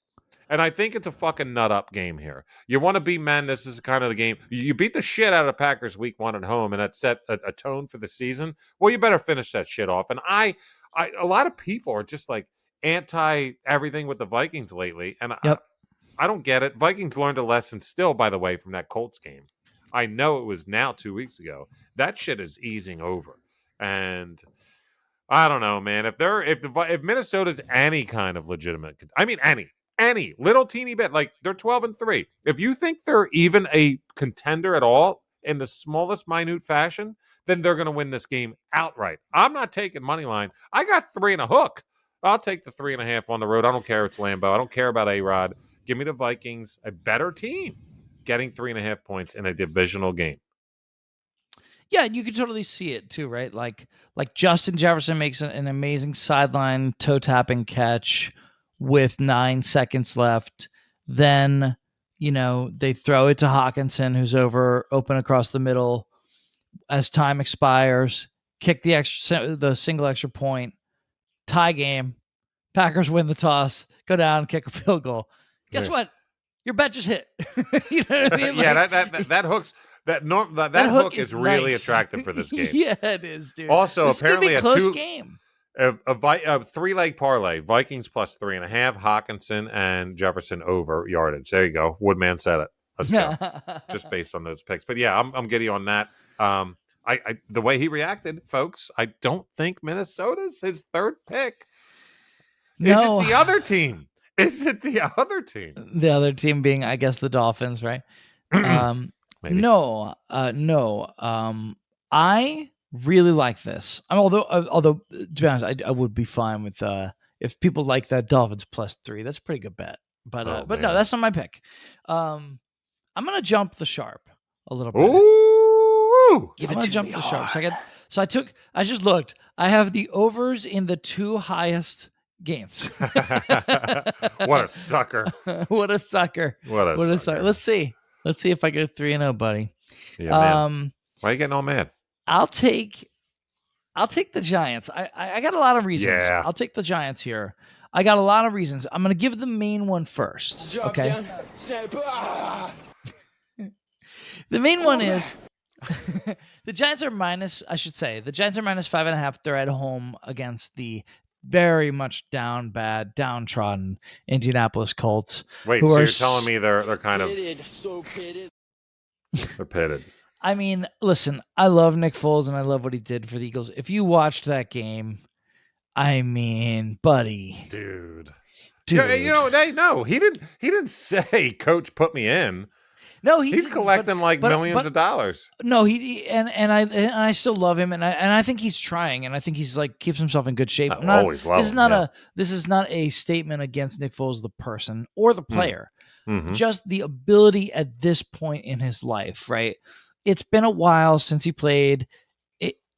And I think it's a fucking nut-up game here. You want to be men, this is kind of the game. You beat the shit out of Packers week 1 at home, and that set a tone for the season. Well, you better finish that shit off. And a lot of people are just like anti everything with the Vikings lately, and I don't get it. Vikings learned a lesson still, by the way, from that Colts game. I know it was now 2 weeks ago. That shit is easing over, and I don't know, man. If Minnesota's any kind of legitimate, I mean any little teeny bit, like they're 12-3. If you think they're even a contender at all in the smallest minute fashion, then they're going to win this game outright. I'm not taking money line. I got 3 and a hook. I'll take the 3.5 on the road. I don't care. It's Lambeau. I don't care about A-Rod. Give me the Vikings, a better team, getting 3.5 points in a divisional game. Yeah, you can totally see it too, right? Like Justin Jefferson makes an amazing sideline toe tapping catch with 9 seconds left. Then, they throw it to Hawkinson, who's open across the middle. As time expires, kick the single extra point, tie game. Packers win the toss, go down, kick a field goal. Guess what? your bet just hit. You know what I mean? Yeah, Like, that hooks that hook hook is really nice. attractive for this game. Yeah, it is, dude. Also, This is gonna be apparently a close game. a 3-leg parlay: Vikings plus 3.5, Hawkinson and Jefferson over yardage. There you go. Woodman said it. Let's go. Just based on those picks. But yeah, I'm giddy on that. I the way he reacted, folks, I don't think Minnesota's his third pick. No. Is it the other team? Is it the other team? The other team being, I guess, the Dolphins, right? Maybe. No. I really like this. Although to be honest, I would be fine with if people like that Dolphins plus 3. That's a pretty good bet. But no, man. that's not my pick. I'm gonna jump the sharp a little bit. Ooh! I'm gonna jump the sharp. I just looked. I have the overs in the 2 highest games. What a sucker! What a sucker! What a sucker! Let's see if I go 3-0, buddy. Yeah, man. Why are you getting all mad? I'll take the Giants. I got a lot of reasons. Yeah. I'll take the Giants here. I got a lot of reasons. I'm going to give the main one first. Okay. The main one is the Giants are minus. I should say the Giants are minus 5.5. They're at home against the very much downtrodden Indianapolis Colts. Wait, so you're telling me they're kind of pitted. they're pitted? I mean, listen, I love Nick Foles and I love what he did for the Eagles. If you watched that game, I mean, buddy, dude. Yeah, you know, no, he didn't say, "Coach, put me in." No, he's collecting millions of dollars. No, and I still love him, and I think he's trying, and I think he's like keeps himself in good shape. Always love him. This is not a statement against Nick Foles, the person or the player, Mm-hmm. just the ability at this point in his life. Right, it's been a while since he played.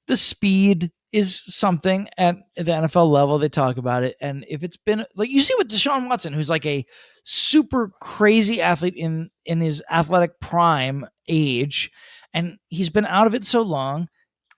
The speed is something at the NFL level. They talk about it. And if it's been like you see with Deshaun Watson, who's like a super crazy athlete in his athletic prime age, and he's been out of it so long.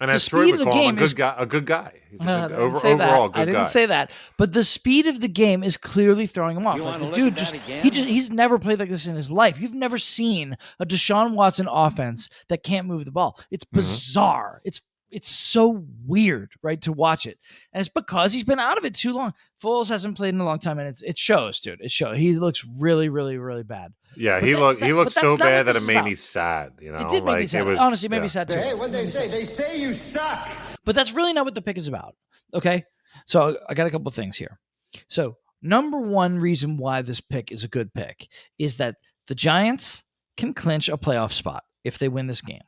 And that's true. We call him a good guy. He's overall good guy. I didn't say that. But the speed of the game is clearly throwing him off. Like, dude, he's never played like this in his life. You've never seen a Deshaun Watson offense that can't move the ball. It's bizarre. It's so weird, right, to watch it. And it's because he's been out of it too long. Foles hasn't played in a long time, and it shows, dude. It shows. He looks really, really, really bad. Yeah, he looked so bad that it made me sad, you know? It did make me sad. Honestly, it made me sad too. Hey, what'd they say? They say you suck. But that's really not what the pick is about, okay? So I got a couple of things here. So number one reason why this pick is a good pick is that the Giants can clinch a playoff spot if they win this game.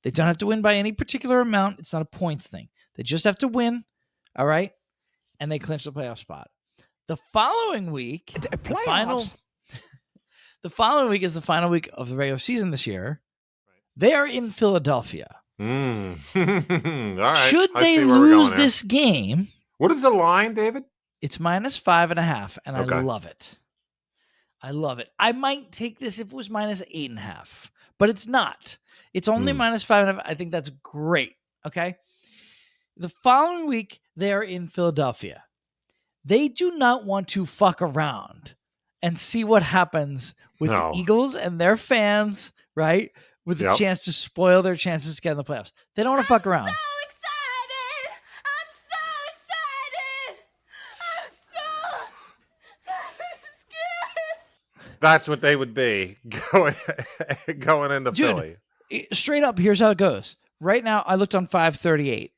They don't have to win by any particular amount. It's not a points thing. They just have to win, all right? And they clinch the playoff spot. The following week, the following week is the final week of the regular season this year. They are in Philadelphia. All right. Should they lose this game? What is the line, David? It's minus 5.5, and okay. I love it. I love it. I might take this if it was minus 8.5, but it's not. It's only minus 5.5. I think that's great. Okay. The following week, they're in Philadelphia. They do not want to fuck around and see what happens with the Eagles and their fans, right? With the chance to spoil their chances to get in the playoffs. They don't want to fuck around. I'm so scared. That's what they would be going into Philly. Straight up, here's how it goes. Right now, I looked on 538.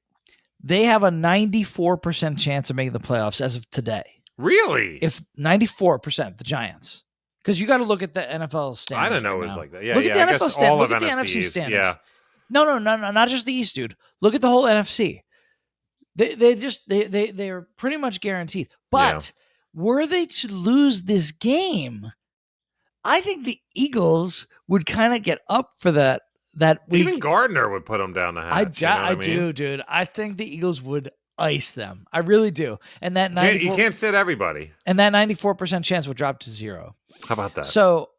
They have a 94% chance of making the playoffs as of today. Really? If 94%, the Giants. Because you got to look at the NFL standings. I didn't know it was like that. Yeah, look at the NFL standings. Look at the NFC standings. Yeah. No, not just the East, dude. Look at the whole NFC. They're pretty much guaranteed. But were they to lose this game, I think the Eagles would kind of get up for that week. Even Gardner would put them down the hatch. I do, dude. I think the Eagles would ice them. I really do. And that you can't sit everybody. And that 94% chance would drop to 0. How about that? So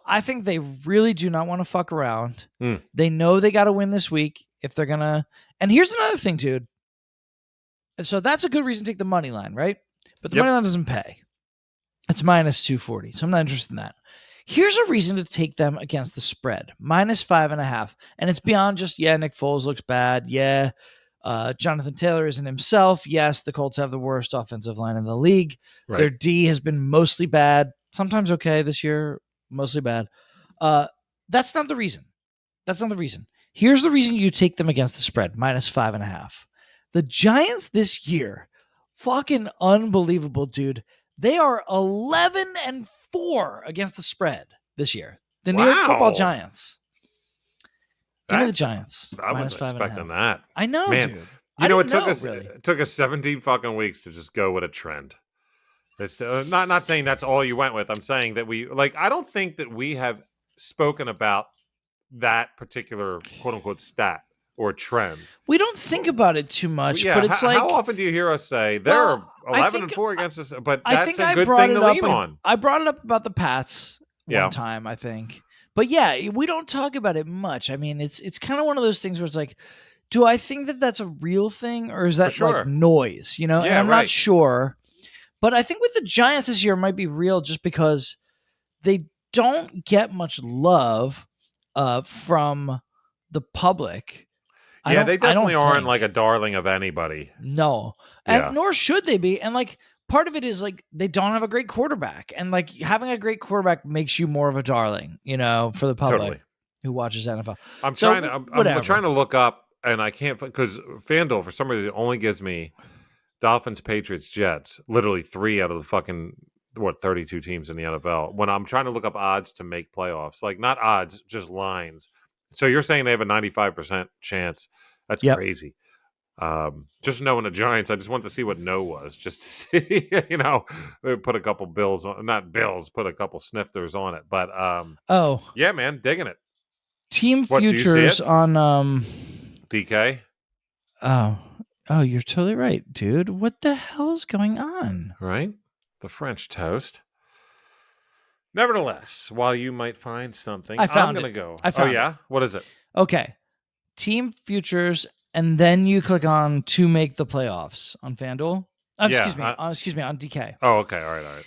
I think they really do not want to fuck around. They know they got to win this week if they're gonna. And here's another thing, dude. So that's a good reason to take the money line, right? But the money line doesn't pay. It's minus 240. So I'm not interested in that. Here's a reason to take them against the spread, -5.5. And it's beyond just, Nick Foles looks bad. Jonathan Taylor isn't himself. Yes, the Colts have the worst offensive line in the league. Right. Their D has been mostly bad, sometimes okay this year, mostly bad. That's not the reason. Here's the reason you take them against the spread, -5.5. The Giants this year, fucking unbelievable, dude. They are 11-4 against the spread this year. The New York Football Wow. Giants. Give me the That's- Giants. I wasn't expecting that. I know, Man, dude. You know, it didn't took us really. it took us 17 fucking weeks to just go with a trend. It's not saying that's all you went with. I'm saying that I don't think that we have spoken about that particular quote unquote stat or trend. We don't think about it too much, Yeah, but it's how often do you hear us say they're Well, I 11-4 against us? But I that's think a I good brought thing it to up. lean on. I brought it up about the Pats Yeah. one time, I think. But yeah, we don't talk about it much. I mean, it's kind of one of those things where it's like, do I think that that's a real thing, or is that sure. like noise? You know, and Yeah, I'm right. not sure. But I think with the Giants this year it might be real, just because they don't get much love from the public. Yeah, they definitely aren't think. like a darling of anybody. No, Yeah. and nor should they be. And like part of it is like they don't have a great quarterback, and like having a great quarterback makes you more of a darling, for the public Totally. who watches NFL. I'm So, trying to I'm whatever. trying to look up, and I can't because FanDuel for some reason only gives me Dolphins, Patriots, Jets. Literally 3 out of the fucking 32 teams in the NFL. When I'm trying to look up odds to make playoffs, like not odds, just lines. So you're saying they have a 95% chance? That's Yep. crazy. Just knowing the Giants, I just want to see what no was, just to see, they put a couple bills on, not bills, put a couple snifters on it. But yeah, man, digging it. Team What, do you see futures it? on DK. Oh, you're totally right, dude. What the hell is going on? Right? The French toast. Nevertheless, while you might find something, I found I'm going it. to go. I found oh, yeah? What is it? Okay. Team futures, and then you click on to make the playoffs on FanDuel. Yeah, Excuse me, on DK. Oh, okay. All right.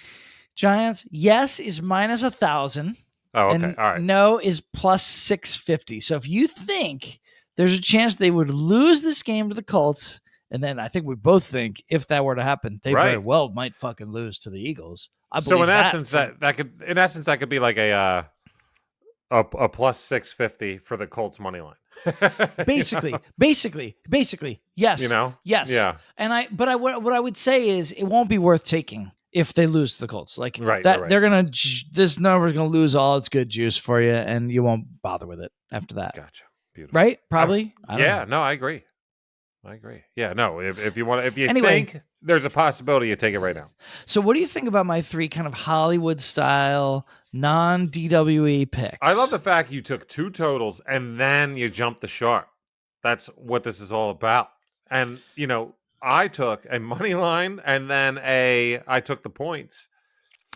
Giants, yes is -1,000. Oh, okay. And All right. no is +650. So if you think there's a chance they would lose this game to the Colts, and then I think we both think if that were to happen, they very Right. well might fucking lose to the Eagles. So in essence, that could be like a +650 for the Colts money line. Basically, yes. Yes. Yeah. And what I would say is it won't be worth taking if they lose to the Colts. Like Right, that, right. they're gonna this number is gonna lose all its good juice for you, and you won't bother with it after that. Gotcha. Beautiful. Right? Probably. I don't Yeah. know. No, I agree. Yeah. No. If you Anyway. think there's a possibility, you take it right now. So, what do you think about my 3 kind of Hollywood style non-DWE picks? I love the fact you took 2 totals and then you jumped the shark. That's what this is all about. And I took a money line and then I took the points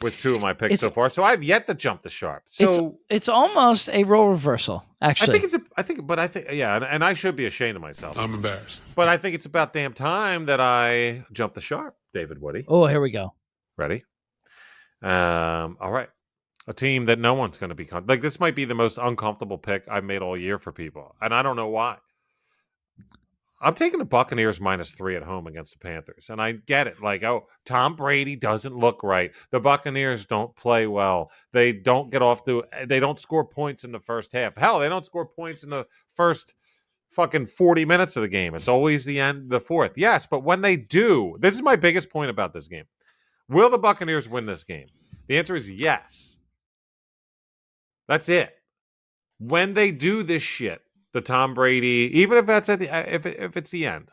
with 2 of my picks so far. So I've yet to jump the shark. So it's almost a role reversal, actually. and I should be ashamed of myself. I'm embarrassed. But I think it's about damn time that I jumped the shark, David Woody. Oh, here we go. Ready? All right. A team that no one's going to be like. This might be the most uncomfortable pick I've made all year for people, and I don't know why. I'm taking the Buccaneers -3 at home against the Panthers, and I get it. Like, Tom Brady doesn't look right. The Buccaneers don't play well. They don't they don't score points in the first half. Hell, they don't score points in the first fucking 40 minutes of the game. It's always the fourth. Yes, but when they do, this is my biggest point about this game. Will the Buccaneers win this game? The answer is yes. That's it. When they do this shit, the Tom Brady, even if that's if it's the end,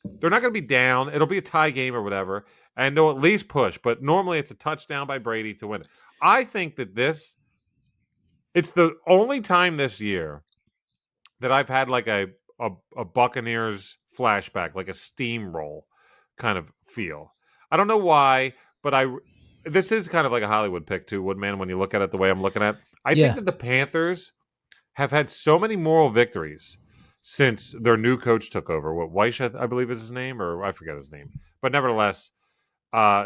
they're not going to be down. It'll be a tie game or whatever, and they'll at least push. But normally, it's a touchdown by Brady to win it. I think that it's the only time this year that I've had like a Buccaneers flashback, like a steamroll kind of feel. I don't know why, but this is kind of like a Hollywood pick too, Woodman, when you look at it the way I'm looking at it. I think that the Panthers have had so many moral victories since their new coach took over. What, Weish, I believe is his name, or I forget his name. But nevertheless,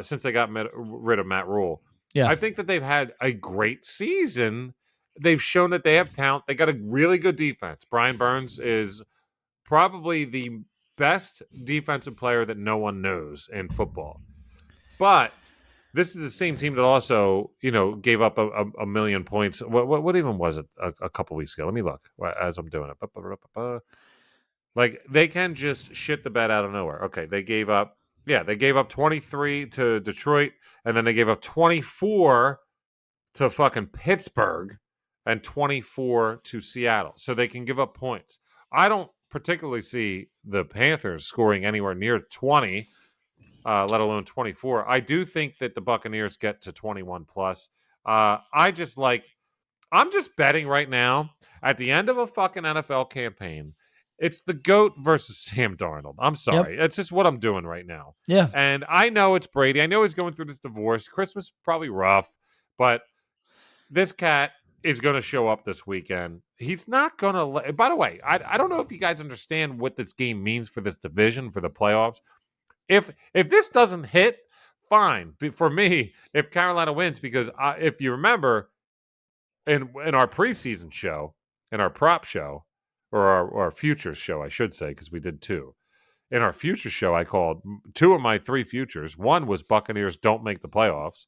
since they got rid of Matt Rule, Yeah. I think that they've had a great season. They've shown that they have talent. They got a really good defense. Brian Burns is probably the best defensive player that no one knows in football. But this is the same team that also, gave up a million points. What even was it a couple weeks ago? Let me look as I'm doing it. Like, they can just shit the bed out of nowhere. Okay, they gave up 23 to Detroit, and then they gave up 24 to fucking Pittsburgh and 24 to Seattle. So they can give up points. I don't particularly see the Panthers scoring anywhere near 20, let alone 24. I do think that the Buccaneers get to 21 plus. I'm just betting right now at the end of a fucking NFL campaign, it's the GOAT versus Sam Darnold. I'm sorry. That's just what I'm doing right now. Yeah. And I know it's Brady. I know he's going through this divorce. Christmas is probably rough, but this cat is going to show up this weekend. He's not going to. By the way, I don't know if you guys understand what this game means for this division, for the playoffs. If this doesn't hit, fine. For me, if Carolina wins, because if you remember, in our preseason show, in our prop show, or our futures show, I should say, because we did two. In our future show, I called two of my three futures. One was Buccaneers don't make the playoffs,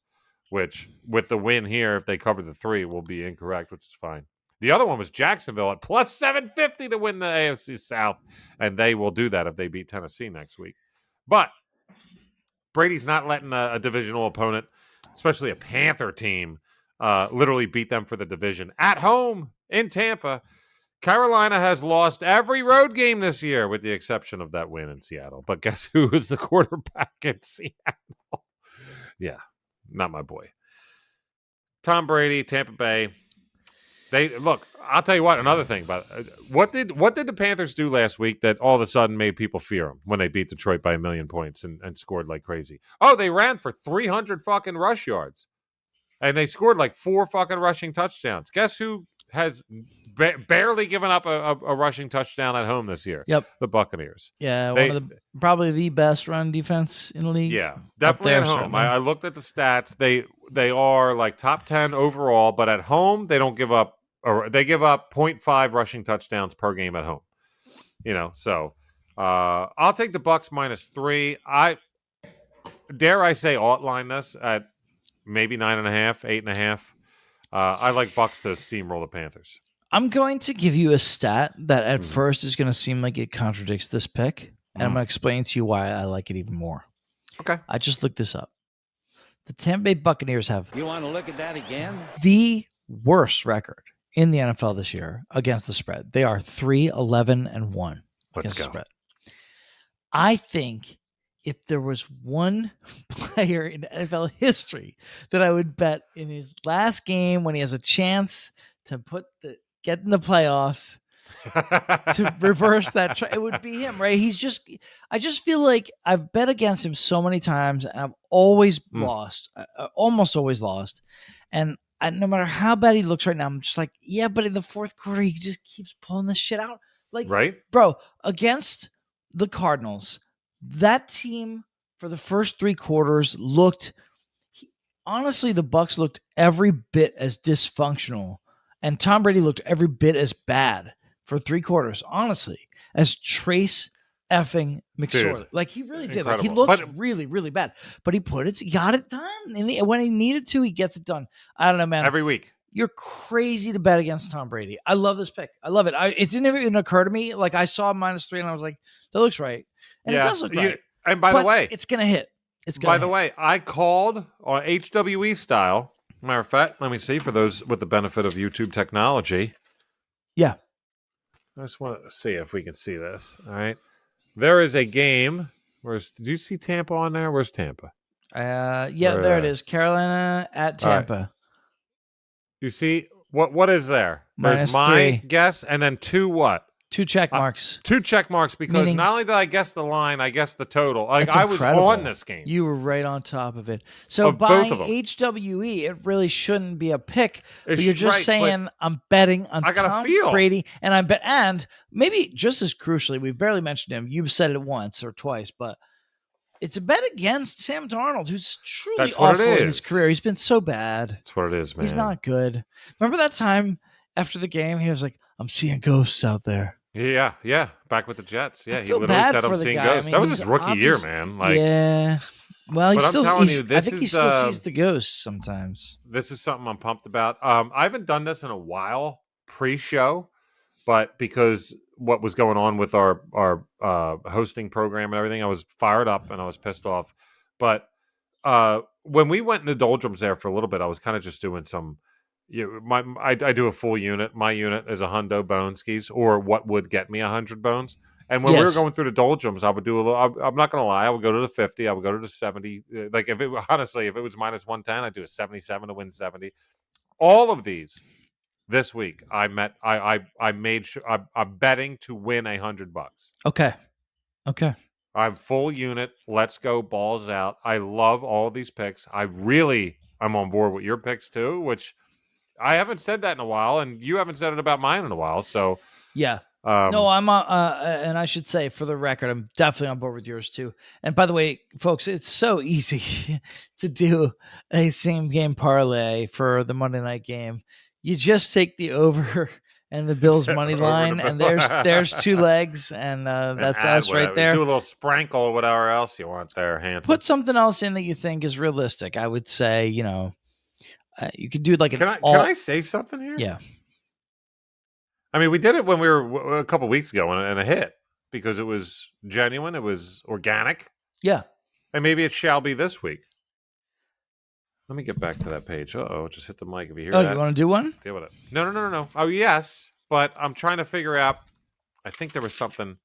which with the win here, if they cover the three, will be incorrect, which is fine. The other one was Jacksonville at plus 750 to win the AFC South, and they will do that if they beat Tennessee next week. But Brady's not letting a divisional opponent, especially a Panther team, literally beat them for the division at home in Tampa. Carolina has lost every road game this year, with the exception of that win in Seattle. But guess who is the quarterback in Seattle? Yeah, not my boy. Tom Brady, Tampa Bay. I'll tell you what, another thing about what did the Panthers do last week that all of a sudden made people fear them when they beat Detroit by 1 million points and scored like crazy? Oh, they ran for 300 fucking rush yards. And they scored like 4 fucking rushing touchdowns. Guess who has barely given up a rushing touchdown at home this year? Yep. The Buccaneers. Yeah, one of the probably the best run defense in the league. Yeah, definitely at home. I looked at the stats. They are like top 10 overall, but at home they don't give up, or they give up 0.5 rushing touchdowns per game at home. So I'll take the Bucs -3. I say outline this at maybe 9.5, 8.5. I like Bucs to steamroll the Panthers. I'm going to give you a stat that at first is going to seem like it contradicts this pick, and I'm going to explain to you why I like it even more. Okay. I just looked this up. The Tampa Bay Buccaneers have You want to look at that again? the worst record in the NFL this year against the spread. They are 3-11-1 against the spread. I think if there was one player in NFL history that I would bet in his last game when he has a chance to get in the playoffs to reverse that, it would be him, right? I just feel like I've bet against him so many times and I've always lost, almost always lost. And no matter how bad he looks right now, I'm just like, yeah, but in the fourth quarter, he just keeps pulling this shit out. Like, right? Bro, against the Cardinals, that team for the first 3 quarters honestly, the Bucs looked every bit as dysfunctional, and Tom Brady looked every bit as bad for 3 quarters, honestly, as Trace effing McSorley. Dude, like, he really did. incredible. Like, he looked really, really bad, but he got it done. And when he needed to, he gets it done. I don't know, man. Every week. You're crazy to bet against Tom Brady. I love this pick. I love it. It didn't even occur to me. Like, I saw -3 and I was like, that looks right. And it does look right. And by the way, it's going to hit. By the way, I called on HWE style. Matter of fact, let me see for those with the benefit of YouTube technology. Yeah. I just want to see if we can see this. All right. There is a game. Did you see Tampa on there? Where's Tampa? There it is. Carolina at Tampa. Right. You see what is there? There's my -3. guess, and then 2 what? 2 check marks. 2 check marks, because Meaning, not only did I guess the line, I guessed the total. Like, that's I was incredible. on this game. You were right on top of it. So Of both buying of them. HWE, it really shouldn't be a pick. But It's you're just right, saying I'm betting on I got a Tom feel. Brady, and maybe just as crucially, we barely mentioned him. You've said it once or twice, but It's a bet against Sam Darnold, who's truly That's what it awful in his is. career. He's been so bad. That's what it is, man. He's not good. Remember that time after the game, he was like, "I'm seeing ghosts out there." Yeah. Back with the Jets. Yeah, I he feel literally bad said, for "I'm the seeing guy. ghosts." I mean, That was he's his rookie year, obvious- man. Like, yeah. Well, But I'm telling you, I this think he is, still sees the ghosts sometimes. this is something I'm pumped about. I haven't done this in a while pre-show, but because what was going on with our hosting program and everything, I was fired up and I was pissed off. But when we went into doldrums there for a little bit, I was kind of just doing some. I do a full unit. My unit is a hundo bone skis, or what would get me 100 bones. And when we were Yes. going through the doldrums, I would do a little. I'm not gonna lie, I would go to the 50. I would go to the 70. Like if it honestly, if it was minus 110, I'd do a 77 to win 70. All of these this week, I made sure I'm betting to win $100. Okay. I'm full unit. Let's go, balls out. I love all these picks. I'm on board with your picks too, which I haven't said that in a while, and you haven't said it about mine in a while. So Yeah. um, No, I'm and I should say for the record, I'm definitely on board with yours too. And by the way, folks, it's so easy to do a same game parlay for the Monday night game. You just take the over and the Bills money Over line, the and Bill- there's two legs, and that's add us right whatever. there. Do a little sprinkle or whatever else you want there, Hanson. Put something else in that you think is realistic. I would say, you could do like an Can all. I say something here? Yeah. I mean, we did it when we were a couple weeks ago and a hit because it was genuine, it was organic, Yeah. and maybe it shall be this week. Let me get back to that page. Uh-oh, just hit the mic if you hear Oh, that. you want to do one? Deal with it. No. Oh, yes, but I'm trying to figure out. I think there was something.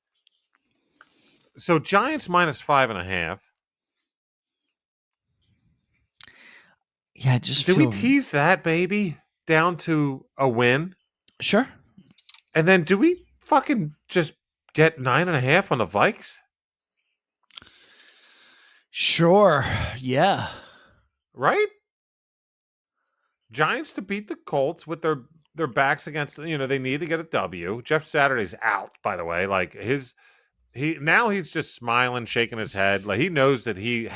So Giants minus 5.5. Yeah, I just Did feel we tease that baby down to a win? sure. And then do we fucking just get 9.5 on the Vikes? Sure. Yeah. Right? Giants to beat the Colts with their backs against, they need to get a W. Jeff Saturday's out, by the way. Like he's just smiling, shaking his head. Like he knows that he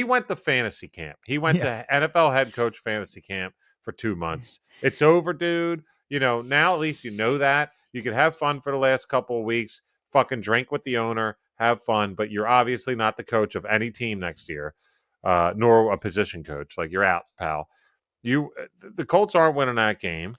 went to fantasy camp. He went to NFL head coach fantasy camp for 2 months. It's over, dude. Now at least you know that. You could have fun for the last couple of weeks, fucking drink with the owner, have fun, but you're obviously not the coach of any team next year, nor a position coach. Like you're out, pal. The Colts aren't winning that game.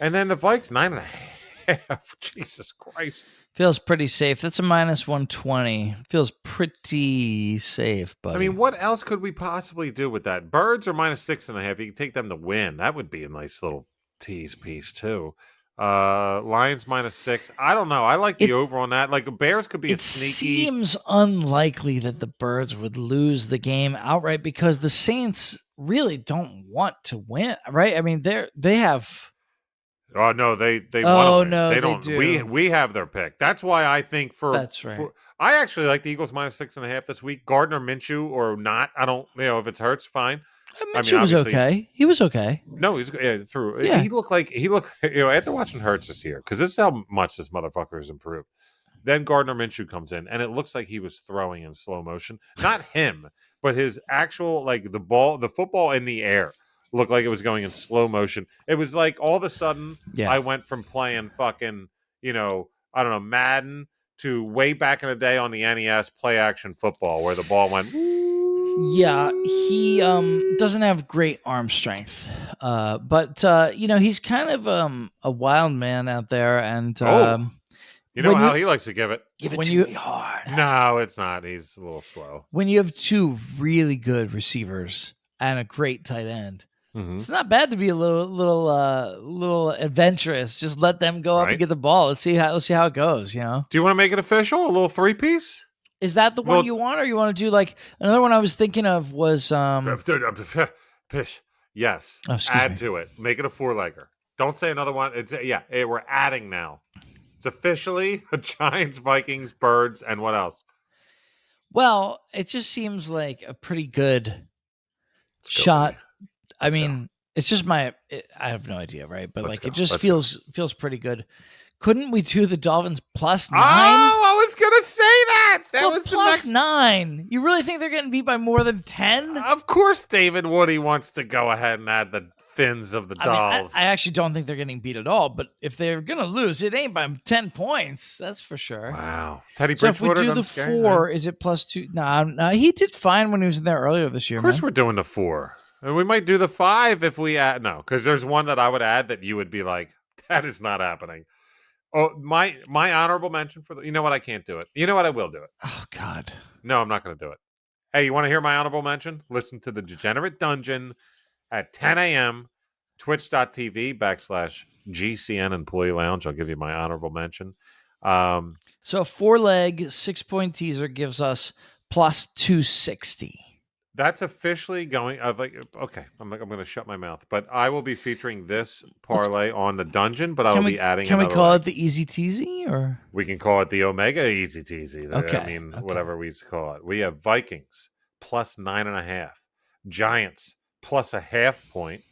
And then the Vikes 9.5. Jesus Christ. Feels pretty safe. That's a minus 120. Feels pretty safe, buddy. I mean, what else could we possibly do with that? Birds are minus 6.5. You can take them to win. That would be a nice little tease piece too. Lions minus 6. I don't know. I like the over on that. Like the Bears could be a it sneaky. seems unlikely that the Birds would lose the game outright because the Saints really don't want to win, right? I mean, they have. Oh no, they want to Oh win. no, they they don't. do. We have their pick. That's why I think That's right. I actually like the Eagles minus 6.5 this week. Gardner Minshew or not. I don't. If it hurts, fine. Minshew was okay. He was okay. No, he's through. Yeah. He looked after watching Hurts this year because this is how much this motherfucker has improved. Then Gardner Minshew comes in, and it looks like he was throwing in slow motion. Not him, but his actual the football in the air looked like it was going in slow motion. It was like all of a sudden I went from playing fucking I don't know Madden to way back in the day on the NES play action football where the ball went. Yeah, he doesn't have great arm strength, but he's kind of a wild man out there, and you know how he likes to give it. Give it to me hard. No, it's not. He's a little slow. When you have two really good receivers and a great tight end, it's not bad to be a little adventurous. Just let them go up and get the ball. Let's see how it goes. Do you want to make it official? A little 3-piece? Is that the one you want, or you want to do like another one? I was thinking of was yes. Oh, add to it. Make it a 4-legger. Don't say another one. We're adding now. It's officially a Giants, Vikings, Birds, and what else? Well, it just seems like a pretty good shot. I mean, it's just I have no idea, right? But it just feels pretty good. couldn't we do the Dolphins +9? Oh, I was gonna say that. That Well, was the plus next. 9. You really think they're getting beat by more than 10? Of course, David Woody wants to go ahead and add the fins of the I mean, dolls. I actually don't think they're getting beat at all. But if they're gonna lose, it ain't by 10 points. That's for sure. Wow, Teddy So if we Bridgewater do doesn't the scare you, 4, man. is it +2? No, he did fine when he was in there earlier this year. Of course, man. we're doing the 4, and we might do the 5 if we add. No, because there's one that I would add that you would be like, that is not happening. Oh, my honorable mention for the. You know what? I can't do it. You know what? I will do it. Oh God. No, I'm not going to do it. Hey, you want to hear my honorable mention? Listen to the Degenerate Dungeon at 10 a.m. Twitch.tv/GCN Employee Lounge. I'll give you my honorable mention. So a 4-leg 6-point teaser gives us +260. That's officially going. Okay, I'm going to shut my mouth. But I will be featuring this parlay on the dungeon. But I will be adding. Can we another call leg. it the Easy Teasy or? We can call it the Omega Easy Teasy. Okay, I mean, okay. whatever we used to call it. We have Vikings +9.5, Giants +0.5 point,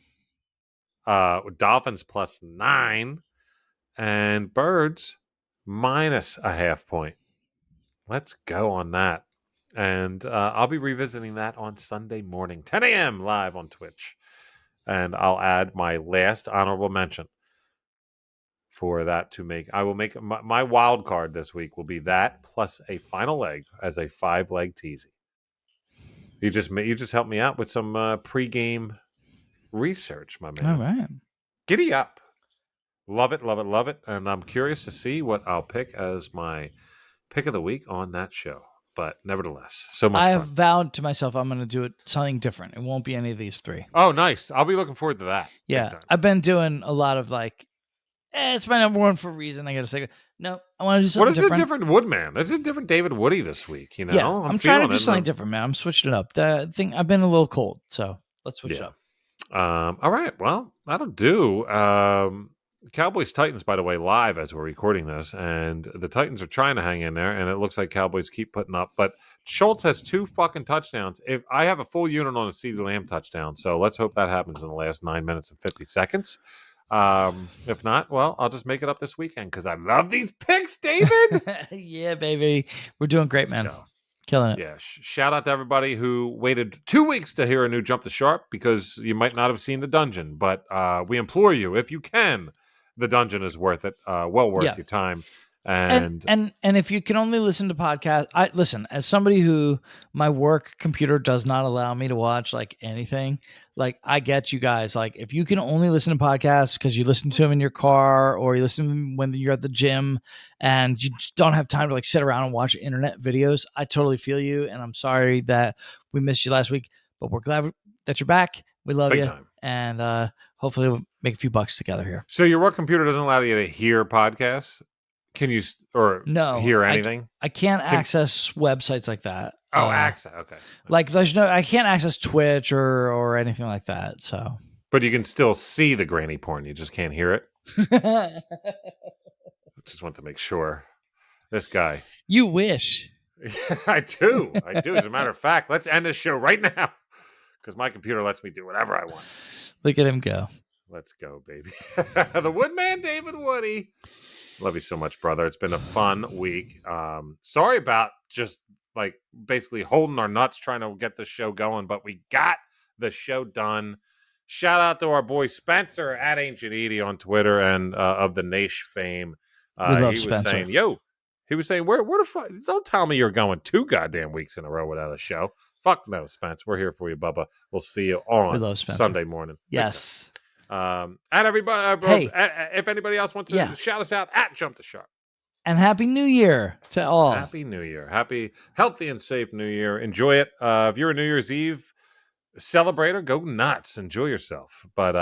Dolphins +9, and Birds -0.5 point. Let's go on that. And I'll be revisiting that on Sunday morning, 10 a.m. live on Twitch. And I'll add my last honorable mention for that to make. I will make my wild card this week will be that plus a final leg as a 5-leg teasy. You just helped me out with some pregame research, my man. All right. Giddy up. Love it, love it, love it. And I'm curious to see what I'll pick as my pick of the week on that show. But nevertheless, so much I fun. have vowed to myself I'm going to do it something different. It won't be any of these 3. Oh, nice. I'll be looking forward to that. Big Yeah, time. I've been doing a lot of like, it's my number one for a reason. I got to say, no, I want to do something What is different. a different Woodman? This is a different David Woody this week, you know? Yeah, I'm trying to do feeling something it. different, man. I'm switching it up. The thing, I've been a little cold, so let's switch it Yeah. up. All right. Well, that'll do. Cowboys Titans, by the way, live as we're recording this, and the Titans are trying to hang in there, and it looks like Cowboys keep putting up. But Schultz has 2 fucking touchdowns. If I have a full unit on a CeeDee Lamb touchdown, so let's hope that happens in the last 9 minutes and 50 seconds. If not, well, I'll just make it up this weekend because I love these picks, David. Yeah, baby, we're doing great, Let's man. go. Killing it. Yeah, shout out to everybody who waited 2 weeks to hear a new Jump the Sharp because you might not have seen the dungeon. But we implore you, if you can, the dungeon is worth it. Well worth Yeah. your time. And if you can only listen to podcasts, I listen as somebody who my work computer does not allow me to watch like anything. Like I get you guys. Like if you can only listen to podcasts because you listen to them in your car or you listen to them when you're at the gym and you just don't have time to like sit around and watch internet videos, I totally feel you. And I'm sorry that we missed you last week, but we're glad that you're back. We love big you, time. and hopefully we'll make a few bucks together here. So your work computer doesn't allow you to hear podcasts? Can you No, hear anything? I can't access websites like that. Oh, access. Okay. Like I can't access Twitch or anything like that. So, But you can still see the granny porn. You just can't hear it. Just want to make sure. This guy. you wish. I do. As a matter of fact, let's end this show right now because my computer lets me do whatever I want. Look at him go. Let's go, baby. The Woodman, David Woody. Love you so much, brother. It's been a fun week. Sorry about just like basically holding our nuts trying to get the show going, but we got the show done. Shout out to our boy Spencer at Ancient Edie on Twitter and of the Nash fame. We love he Spencer. He was saying, where the fuck? Don't tell me you're going 2 goddamn weeks in a row without a show. Fuck no, Spence. We're here for you, Bubba. We'll see you We on love Spencer. Sunday morning. Yes. And everybody, if anybody else wants to shout us out at Jump the Sharp. And Happy New Year to all. Happy New Year. Happy, healthy, and safe New Year. Enjoy it. If you're a New Year's Eve celebrator, go nuts. Enjoy yourself. But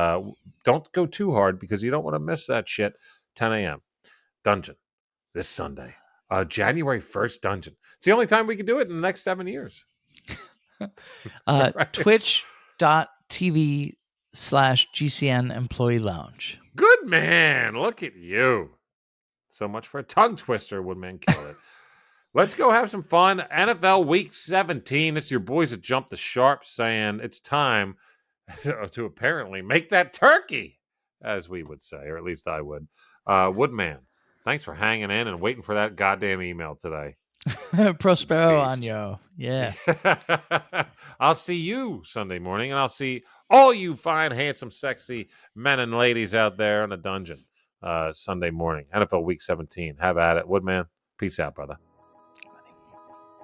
don't go too hard because you don't want to miss that shit. 10 a.m. Dungeon this Sunday. January 1st dungeon. It's the only time we can do it in the next 7 years. Right. Twitch.tv/GCN Employee Lounge. Good man. Look at you. So much for a tongue twister. Woodman kill it. Let's go have some fun. NFL Week 17. It's your boys at Jump the Sharp saying it's time to apparently make that turkey, as we would say, or at least I would. Woodman, Thanks for hanging in and waiting for that goddamn email today. Prospero Beast. Año. Yeah. I'll see you Sunday morning, and I'll see all you fine, handsome, sexy men and ladies out there in the dungeon Sunday morning. NFL Week 17. Have at it. Woodman, peace out, brother.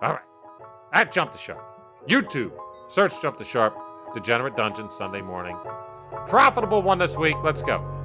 All right. At Jump the Sharp. YouTube. Search Jump the Sharp. Degenerate Dungeon Sunday morning. Profitable one this week. Let's go.